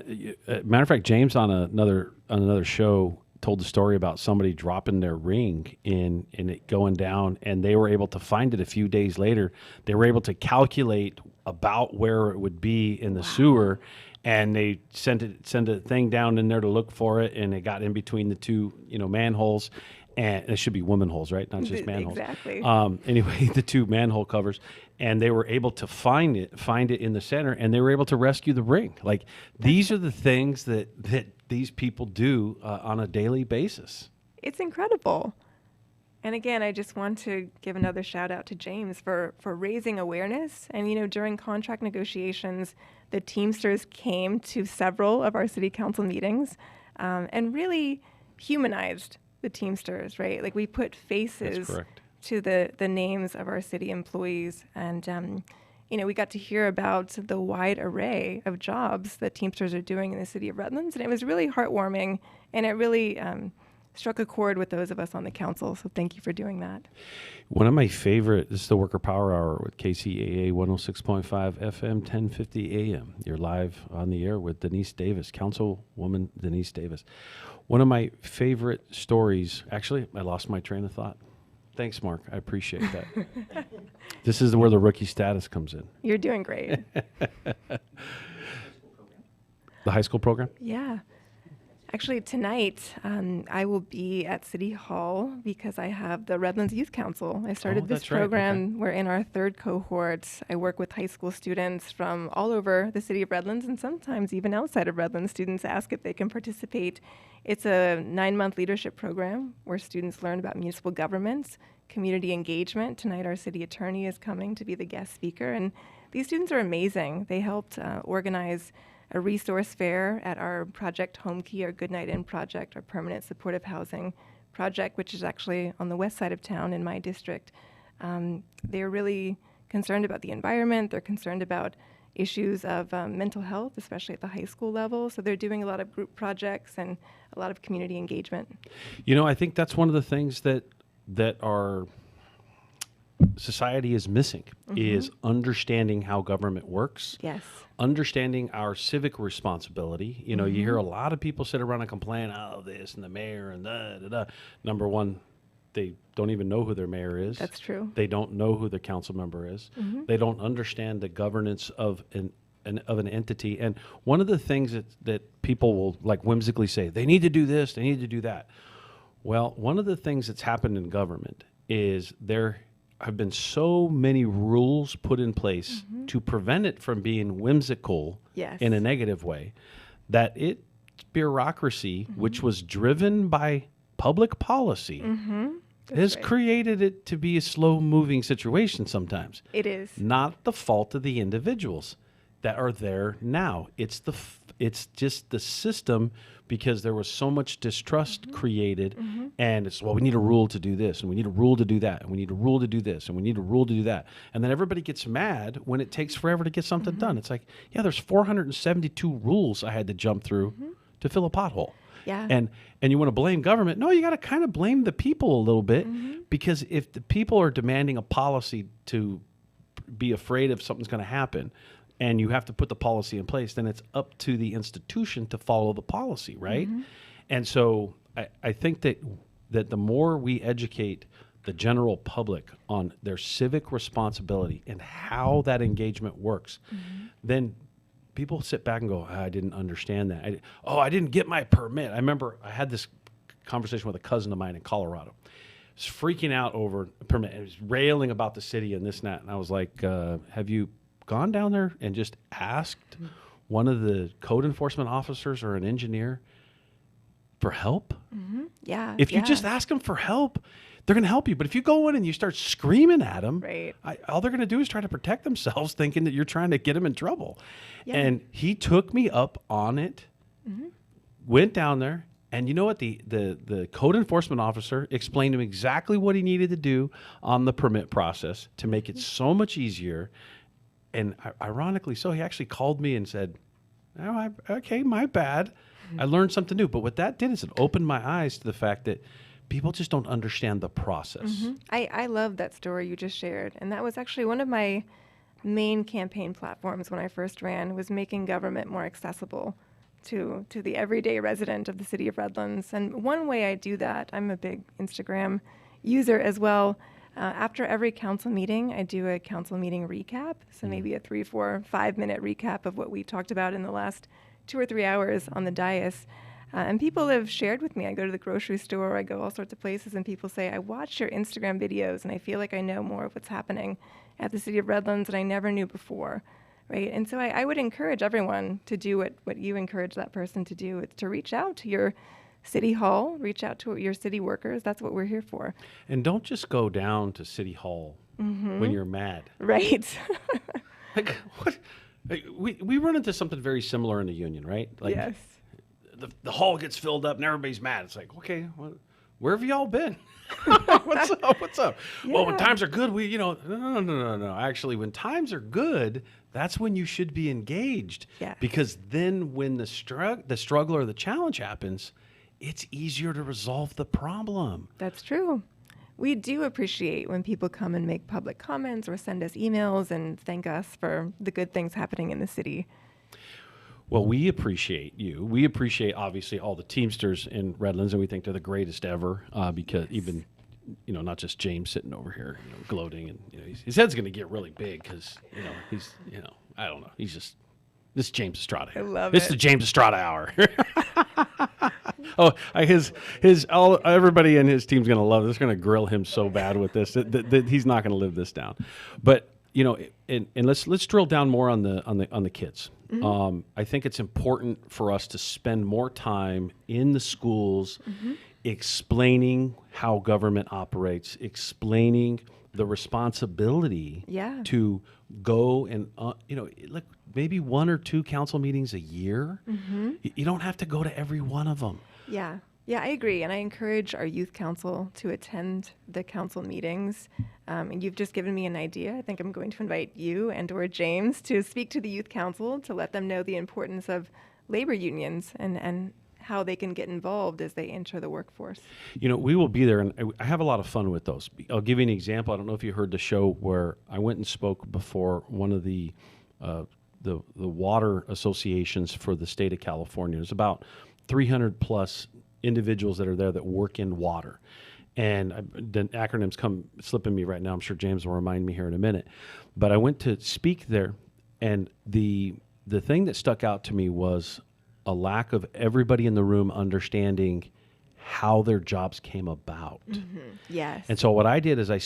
matter of fact, James on another show told the story about somebody dropping their ring in and it going down, and they were able to find it a few days later. They were able to calculate about where it would be in the sewer, and they sent a thing down in there to look for it, and it got in between the two manholes. And it should be woman holes, right? Not just manholes. Exactly. Anyway, the two manhole covers, and they were able to find it in the center, and they were able to rescue the ring. Like, these are the things that these people do on a daily basis. It's incredible. And again, I just want to give another shout out to James for raising awareness. And, during contract negotiations, the Teamsters came to several of our city council meetings and really humanized the Teamsters, right? Like, we put faces to the names of our city employees. And, we got to hear about the wide array of jobs that Teamsters are doing in the city of Redlands. And it was really heartwarming, and it really struck a chord with those of us on the council. So thank you for doing that. One of my favorite, this is the Worker Power Hour with KCAA 106.5 FM, 1050 AM. You're live on the air with Denise Davis, Councilwoman Denise Davis. One of my favorite stories, actually, I lost my train of thought. Thanks, Mark. I appreciate that. This is where the rookie status comes in. You're doing great. The high school program? Yeah. Actually, tonight, I will be at City Hall because I have the Redlands Youth Council. I started this program. Okay. We're in our third cohort. I work with high school students from all over the city of Redlands, and sometimes even outside of Redlands. Students ask if they can participate. It's a 9-month leadership program where students learn about municipal governments, community engagement. Tonight, our city attorney is coming to be the guest speaker, and these students are amazing. They helped organize a resource fair at our project Home Key, our Good Night Inn project, our permanent supportive housing project, which is actually on the west side of town in my district. They're really concerned about the environment. They're concerned about issues of mental health, especially at the high school level. So they're doing a lot of group projects and a lot of community engagement. I think that's one of the things that our society is missing, is understanding how government works. Yes. Understanding our civic responsibility. You hear a lot of people sit around and complain, this and the mayor and da. Number one, they don't even know who their mayor is. That's true. They don't know who their council member is. They don't understand the governance of an entity. And one of the things that people will like whimsically say, they need to do this, they need to do that. Well, one of the things that's happened in government is there have been so many rules put in place to prevent it from being whimsical in a negative way, that it's bureaucracy, which was driven by public policy, has created it to be a slow-moving situation sometimes. It is. Not the fault of the individuals that are there now. It's just the system, because there was so much distrust created, and it's, well, we need a rule to do this, and we need a rule to do that, and we need a rule to do this, and we need a rule to do that. And then everybody gets mad when it takes forever to get something done. It's like, yeah, there's 472 rules I had to jump through to fill a pothole. Yeah. And you want to blame government. No, you got to kind of blame the people a little bit, because if the people are demanding a policy to be afraid of something's going to happen, and you have to put the policy in place, then it's up to the institution to follow the policy, right? And so I think that the more we educate the general public on their civic responsibility and how that engagement works, then people sit back and go, I didn't understand that. I didn't get my permit. I remember I had this conversation with a cousin of mine in Colorado. He was freaking out over a permit. He was railing about the city and this and that. And I was like, have you gone down there and just asked one of the code enforcement officers or an engineer for help? Yeah. If you just ask them for help, they're going to help you. But if you go in and you start screaming at them, all they're going to do is try to protect themselves, thinking that you're trying to get them in trouble. And he took me up on it, went down there, and you know what? The code enforcement officer explained to him exactly what he needed to do on the permit process to make it so much easier. And ironically so, he actually called me and said, okay, my bad. I learned something new. But what that did is it opened my eyes to the fact that people just don't understand the process. I love that story you just shared. And that was actually one of my main campaign platforms when I first ran, was making government more accessible to the everyday resident of the city of Redlands. And one way I do that, I'm a big Instagram user as well. After every council meeting, I do a council meeting recap. So maybe a 3, 4, 5 minute recap of what we talked about in the last 2 or 3 hours on the dais. And people have shared with me. I go to the grocery store, I go all sorts of places, and people say, I watch your Instagram videos and I feel like I know more of what's happening at the city of Redlands than I never knew before. Right? And so I would encourage everyone to do what you encourage that person to do. It's to reach out to your City Hall, reach out to your city workers. That's what we're here for. And don't just go down to City Hall when you're mad. Right. Like, what? We run into something very similar in the union, right? Like, yes. The hall gets filled up and everybody's mad. It's like, okay, where have y'all been? What's up? Yeah. Well, when times are good, no. Actually, when times are good, that's when you should be engaged. Yeah. Because then when the struggle or the challenge happens, it's easier to resolve the problem. That's true. We do appreciate when people come and make public comments or send us emails and thank us for the good things happening in the city. Well, we appreciate you. We appreciate, obviously, all the Teamsters in Redlands, and we think they're the greatest ever, because even, not just James sitting over here, gloating, and his head's going to get really big because, he's, I don't know. He's just, this is James Estrada. I love this it. This is the James Estrada Hour. Everybody in his team's going to love this. They're going to grill him so bad with this that he's not going to live this down. But, and let's drill down more on the kids. I think it's important for us to spend more time in the schools explaining how government operates, explaining the responsibility to go and, like maybe 1 or 2 council meetings a year. You don't have to go to every one of them. Yeah, I agree. And I encourage our youth council to attend the council meetings. And you've just given me an idea. I think I'm going to invite you and or James to speak to the youth council to let them know the importance of labor unions and how they can get involved as they enter the workforce. We will be there, and I have a lot of fun with those. I'll give you an example. I don't know if you heard the show where I went and spoke before one of the water associations for the state of California. There's about 300 plus individuals that are there that work in water. And the acronyms come slipping me right now. I'm sure James will remind me here in a minute. But I went to speak there, and the thing that stuck out to me was a lack of everybody in the room understanding how their jobs came about. Mm-hmm. Yes. And so what I did is I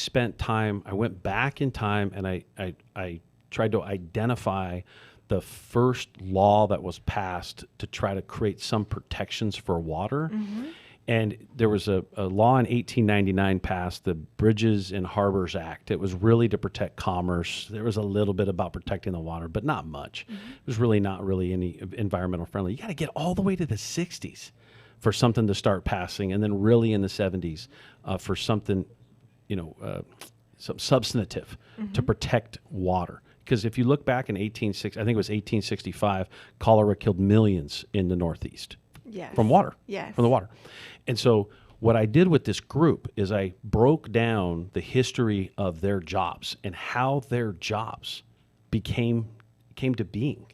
went back in time, and I tried to identify the first law that was passed to try to create some protections for water. Mm-hmm. And there was a law in 1899 passed, the Bridges and Harbors Act. It was really to protect commerce. There was a little bit about protecting the water, but not much. Mm-hmm. It was really not really any environmental friendly. You got to get all the way to the 60s for something to start passing, and then really in the 70s for something, some substantive to protect water. Because if you look back in 1865, cholera killed millions in the Northeast. Yes. From water. Yes. From the water. And so what I did with this group is I broke down the history of their jobs and how their jobs came to being.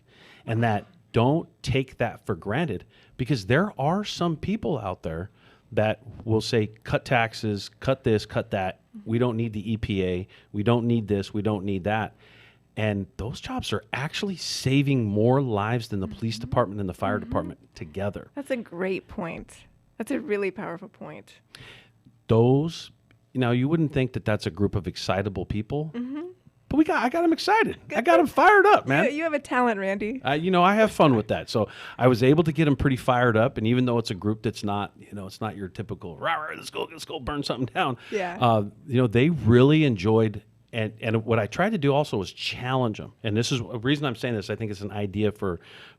And that don't take that for granted, because there are some people out there that will say, cut taxes, cut this, cut that. We don't need the EPA. We don't need this. We don't need that. And those jobs are actually saving more lives than the police department and the fire department together. That's a great point. That's a really powerful point. Those, you wouldn't think that that's a group of excitable people, but I got them excited. I got them fired up, man. You have a talent, Randy. I have fun with that. So I was able to get them pretty fired up. And even though it's a group that's not, it's not your typical, rah, let's go burn something down. Yeah. They really enjoyed. And what I tried to do also was challenge them. And this is a reason I'm saying this. I think it's an idea for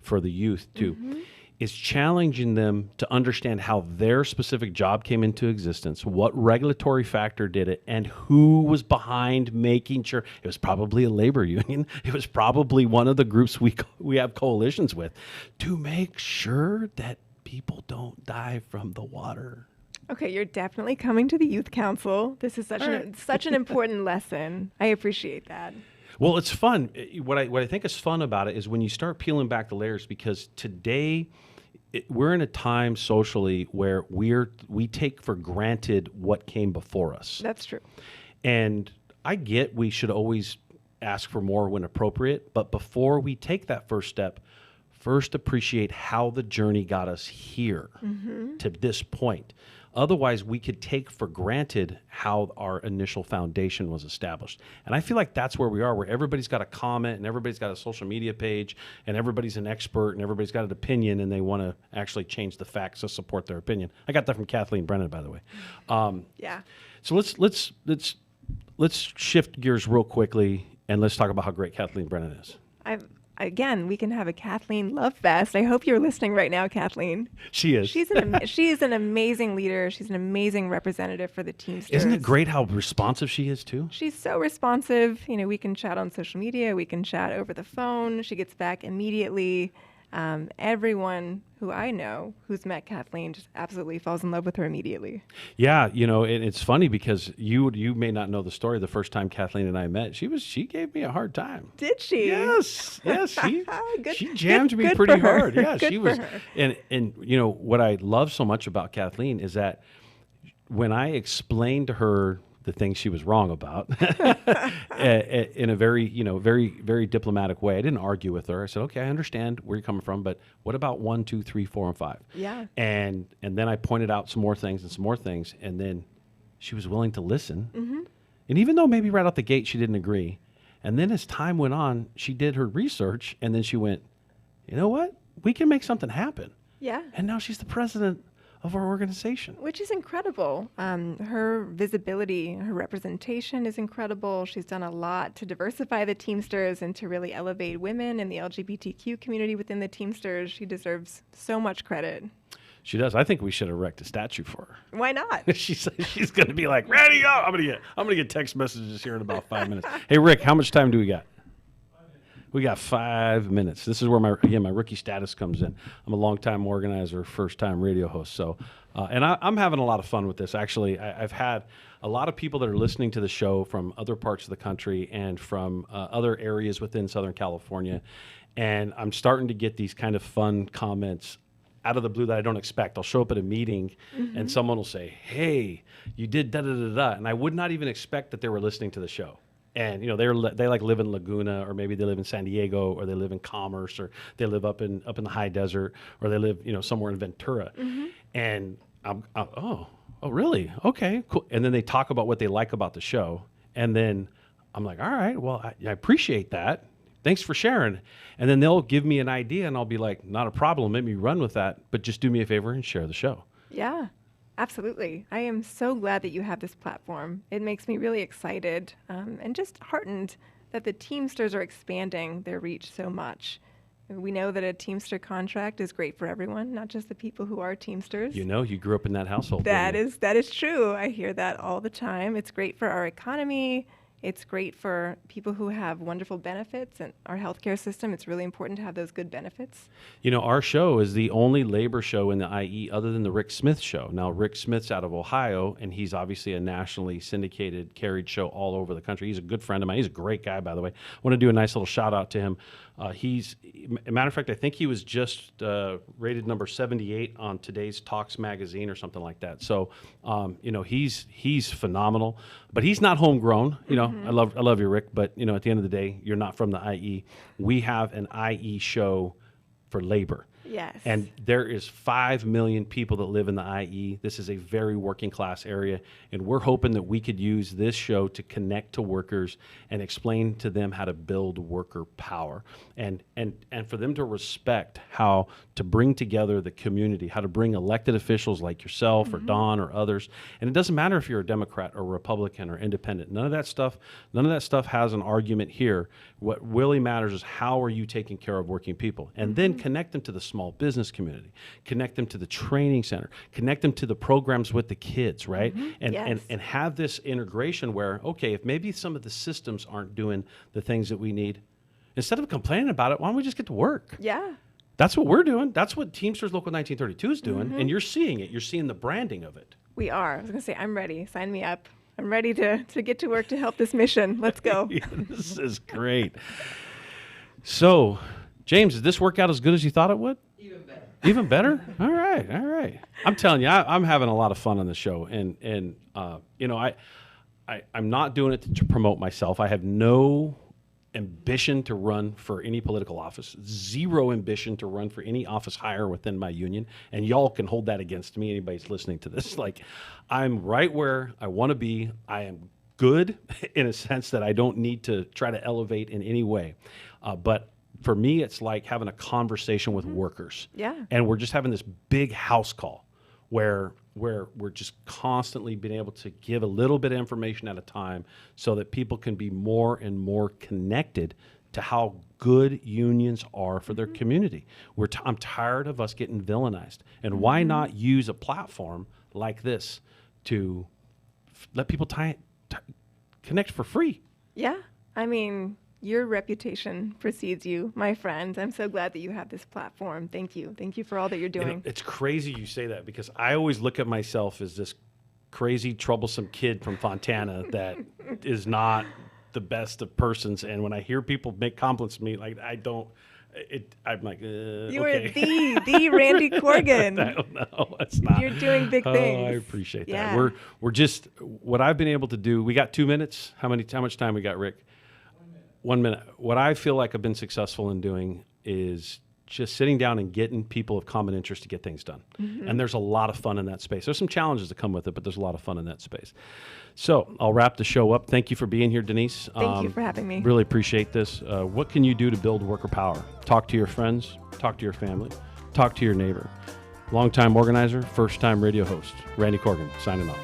the youth too, is challenging them to understand how their specific job came into existence, what regulatory factor did it, and who was behind making sure. It was probably a labor union. It was probably one of the groups we have coalitions with to make sure that people don't die from the water. Okay, you're definitely coming to the youth council. This is such an important lesson. I appreciate that. Well, it's fun. What I think is fun about it is when you start peeling back the layers, because today we're in a time socially where we take for granted what came before us. That's true. And I get we should always ask for more when appropriate, but before we take that first step, first appreciate how the journey got us here to this point. Otherwise, we could take for granted how our initial foundation was established. And I feel like that's where we are, where everybody's got a comment and everybody's got a social media page and everybody's an expert and everybody's got an opinion and they want to actually change the facts to support their opinion. I got that from Kathleen Brennan, by the way. Yeah. So let's shift gears real quickly and let's talk about how great Kathleen Brennan is. Again, we can have a Kathleen love fest. I hope you're listening right now, Kathleen. She is. She is an amazing leader. She's an amazing representative for the Teamsters. Isn't it great how responsive she is, too? She's so responsive. We can chat on social media. We can chat over the phone. She gets back immediately. Everyone who I know who's met Kathleen just absolutely falls in love with her immediately. Yeah, it's funny because you may not know the story. The first time Kathleen and I met, she gave me a hard time. Did she? Yes. She jammed me pretty hard. Yeah, good she was. For her. And what I love so much about Kathleen is that when I explained to her the things she was wrong about in a very, very, very diplomatic way. I didn't argue with her. I said, okay, I understand where you're coming from, but what about 1, 2, 3, 4, and 5? Yeah. And then I pointed out some more things, and then she was willing to listen. Mm-hmm. And even though maybe right out the gate she didn't agree, and then as time went on, she did her research, and then she went, you know what? We can make something happen. Yeah. And now she's the president of our organization. Which is incredible. Her visibility, her representation is incredible. She's done a lot to diversify the Teamsters and to really elevate women and the LGBTQ community within the Teamsters. She deserves so much credit. She does. I think we should erect a statue for her. Why not? She's going to be like, ready, go. I'm going to get text messages here in about 5 minutes. Hey, Rick, how much time do we got? We got 5 minutes. This is where my rookie status comes in. I'm a longtime organizer, first-time radio host. So, and I'm having a lot of fun with this. Actually, I've had a lot of people that are listening to the show from other parts of the country and from other areas within Southern California. And I'm starting to get these kind of fun comments out of the blue that I don't expect. I'll show up at a meeting and someone will say, hey, you did da-da-da-da. And I would not even expect that they were listening to the show. And, they like live in Laguna, or maybe they live in San Diego, or they live in Commerce, or they live up in the high desert, or they live, somewhere in Ventura. And I'm oh, really? Okay, cool. And then they talk about what they like about the show. And then I'm like, all right, well, I appreciate that. Thanks for sharing. And then they'll give me an idea, and I'll be like, not a problem. Let me run with that. But just do me a favor and share the show. Yeah, absolutely. I am so glad that you have this platform. It makes me really excited and just heartened that the Teamsters are expanding their reach so much. We know that a Teamster contract is great for everyone, not just the people who are Teamsters. You grew up in that household. That is true. I hear that all the time. It's great for our economy. It's great for people who have wonderful benefits, and our healthcare system. It's really important to have those good benefits. Our show is the only labor show in the IE other than the Rick Smith show. Now, Rick Smith's out of Ohio, and he's obviously a nationally syndicated, carried show all over the country. He's a good friend of mine. He's a great guy, by the way. I want to do a nice little shout out to him. He's, a matter of fact, I think he was just rated number 78 on Today's Talks magazine or something like that. So, he's phenomenal, but he's not homegrown. I love you, Rick, but at the end of the day, you're not from the IE. We have an IE show for labor. Yes. And there is 5 million people that live in the IE. This is a very working class area. And we're hoping that we could use this show to connect to workers and explain to them how to build worker power and for them to respect how to bring together the community, how to bring elected officials like yourself or Don or others. And it doesn't matter if you're a Democrat or Republican or independent. None of that stuff has an argument here. What really matters is how are you taking care of working people? And then connect them to the small business community, connect them to the training center, connect them to the programs with the kids, right? And have this integration where, okay, if maybe some of the systems aren't doing the things that we need, instead of complaining about it, why don't we just get to work? Yeah. That's what we're doing. That's what Teamsters Local 1932 is doing, and you're seeing it. You're seeing the branding of it. We are. I was going to say, I'm ready. Sign me up. I'm ready to get to work to help this mission. Let's go. This is great. So, James, did this work out as good as you thought it would? Even better? All right. I'm telling you, I'm having a lot of fun on the show, and I'm not doing it to promote myself. I have no ambition to run for any political office, zero ambition to run for any office higher within my union, and y'all can hold that against me, anybody's listening to this. Like, I'm right where I want to be. I am good in a sense that I don't need to try to elevate in any way, but for me, it's like having a conversation with workers. Yeah. And we're just having this big house call where we're just constantly being able to give a little bit of information at a time so that people can be more and more connected to how good unions are for their community. I'm tired of us getting villainized. And why not use a platform like this to let people connect for free? Yeah. I mean, your reputation precedes you, my friend. I'm so glad that you have this platform. Thank you. Thank you for all that you're doing. It's crazy you say that, because I always look at myself as this crazy, troublesome kid from Fontana that is not the best of persons. And when I hear people make compliments to me, like I'm like, you okay. are the Randy Corgan. No, it's not. You're doing big things. Oh, I appreciate that. Yeah. We're just, what I've been able to do. We got 2 minutes. How much time we got, Rick? 1 minute. What I feel like I've been successful in doing is just sitting down and getting people of common interest to get things done. And there's a lot of fun in that space. There's some challenges that come with it, but there's a lot of fun in that space. So I'll wrap the show up. Thank you for being here, Denise. Thank you for having me. Really appreciate this. What can you do to build worker power? Talk to your friends, talk to your family, talk to your neighbor. Longtime organizer, first-time radio host, Randy Corgan, signing off.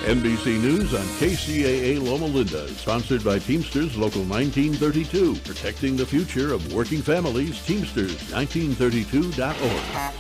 NBC News on KCAA Loma Linda is sponsored by Teamsters Local 1932, protecting the future of working families. Teamsters1932.org.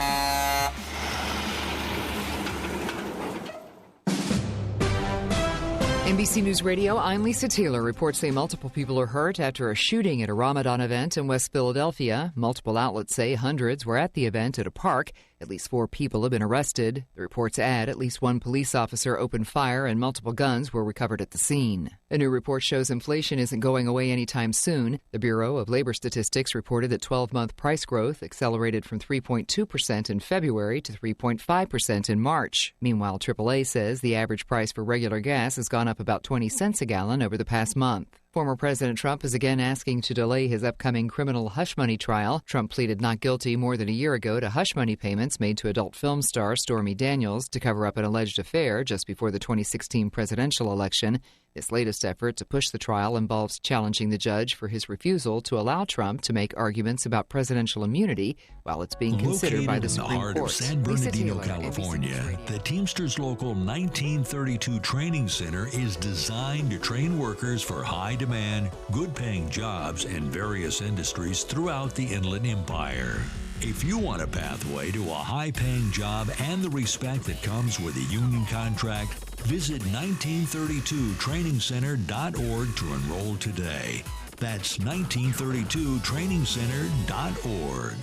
NBC News Radio, I'm Lisa Taylor. Reports say multiple people are hurt after a shooting at a Ramadan event in West Philadelphia. Multiple outlets say hundreds were at the event at a park. At least 4 people have been arrested. The reports add at least 1 police officer opened fire and multiple guns were recovered at the scene. A new report shows inflation isn't going away anytime soon. The Bureau of Labor Statistics reported that 12-month price growth accelerated from 3.2% in February to 3.5% in March. Meanwhile, AAA says the average price for regular gas has gone up about 20 cents a gallon over the past month. Former President Trump is again asking to delay his upcoming criminal hush money trial. Trump pleaded not guilty more than a year ago to hush money payments made to adult film star Stormy Daniels to cover up an alleged affair just before the 2016 presidential election. This latest effort to push the trial involves challenging the judge for his refusal to allow Trump to make arguments about presidential immunity while it's being considered by the Supreme Court. Located in the heart of San Bernardino, California, the Teamsters Local 1932 Training Center is designed to train workers for high-demand, good-paying jobs in various industries throughout the Inland Empire. If you want a pathway to a high-paying job and the respect that comes with a union contract, visit 1932trainingcenter.org to enroll today. That's 1932trainingcenter.org.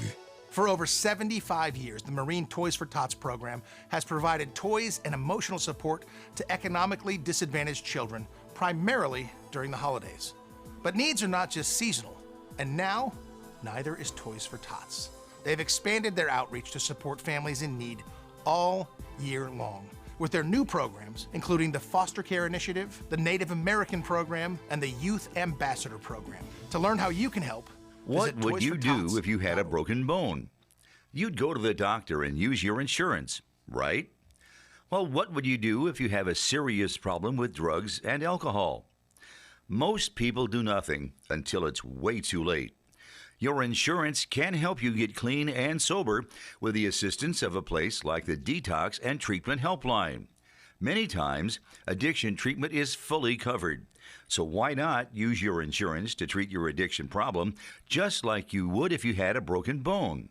For over 75 years, the Marine Toys for Tots program has provided toys and emotional support to economically disadvantaged children, primarily during the holidays. But needs are not just seasonal, and now, neither is Toys for Tots. They've expanded their outreach to support families in need all year long with their new programs, including the Foster Care Initiative, the Native American Program, and the Youth Ambassador Program. To learn how you can help, what would you do if you had a broken bone? You'd go to the doctor and use your insurance, right? Well, what would you do if you have a serious problem with drugs and alcohol? Most people do nothing until it's way too late. Your insurance can help you get clean and sober with the assistance of a place like the Detox and Treatment Helpline. Many times, addiction treatment is fully covered. So why not use your insurance to treat your addiction problem just like you would if you had a broken bone?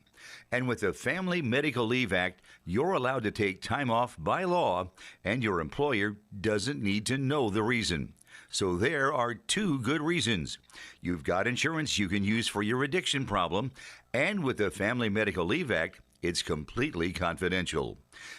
And with the Family Medical Leave Act, you're allowed to take time off by law, and your employer doesn't need to know the reason. So there are 2 good reasons. You've got insurance you can use for your addiction problem, and with the Family Medical Leave Act, it's completely confidential.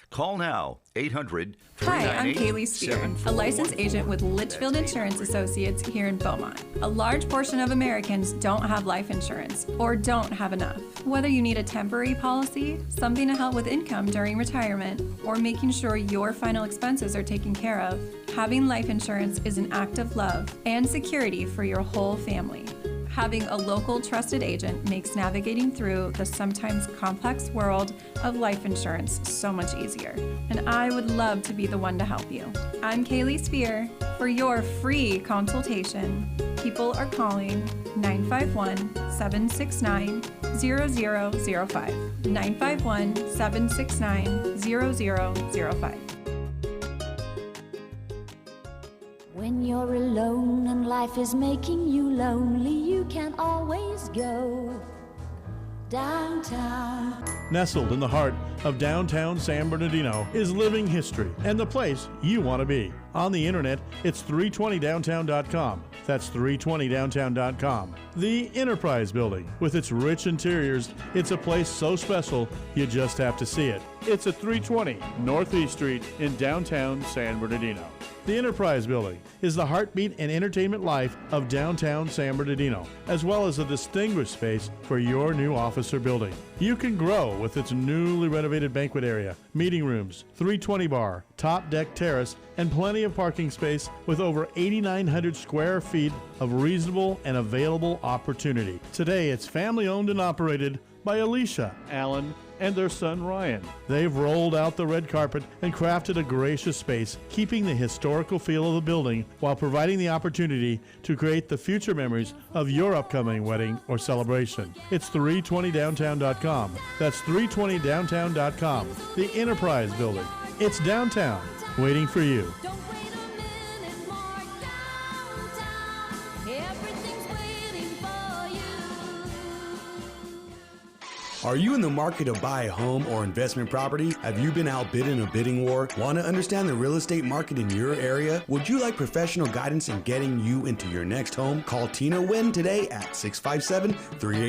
Call now, 800-398-7413. Hi, I'm Kaylee Spear, a licensed agent with Litchfield Insurance Associates here in Beaumont. A large portion of Americans don't have life insurance or don't have enough. Whether you need a temporary policy, something to help with income during retirement, or making sure your final expenses are taken care of, having life insurance is an act of love and security for your whole family. Having a local trusted agent makes navigating through the sometimes complex world of life insurance so much easier. And I would love to be the one to help you. I'm Kaylee Spear. For your free consultation, people are calling 951-769-0005. 951-769-0005. When you're alone and life is making you lonely, you can always go downtown. Nestled in the heart of downtown San Bernardino is Living History and the place you want to be. On the internet, it's 320downtown.com. That's 320downtown.com. The Enterprise Building, with its rich interiors, it's a place so special you just have to see it. It's at 320 Northeast Street in downtown San Bernardino. The Enterprise Building is the heartbeat and entertainment life of downtown San Bernardino, as well as a distinguished space for your new office or building. You can grow with its newly renovated banquet area, meeting rooms, 320 bar, top deck terrace, and plenty of parking space with over 8,900 square feet of reasonable and available opportunity. Today, it's family owned and operated by Alicia, Alan, and their son Ryan. They've rolled out the red carpet and crafted a gracious space, keeping the historical feel of the building while providing the opportunity to create the future memories of your upcoming wedding or celebration. It's 320downtown.com. That's 320downtown.com. The Enterprise Building. It's downtown, waiting for you. Don't wait Are you in the market to buy a home or investment property? Have you been outbid in a bidding war? Want to understand the real estate market in your area? Would you like professional guidance in getting you into your next home? Call Tina Nguyen today at 657-38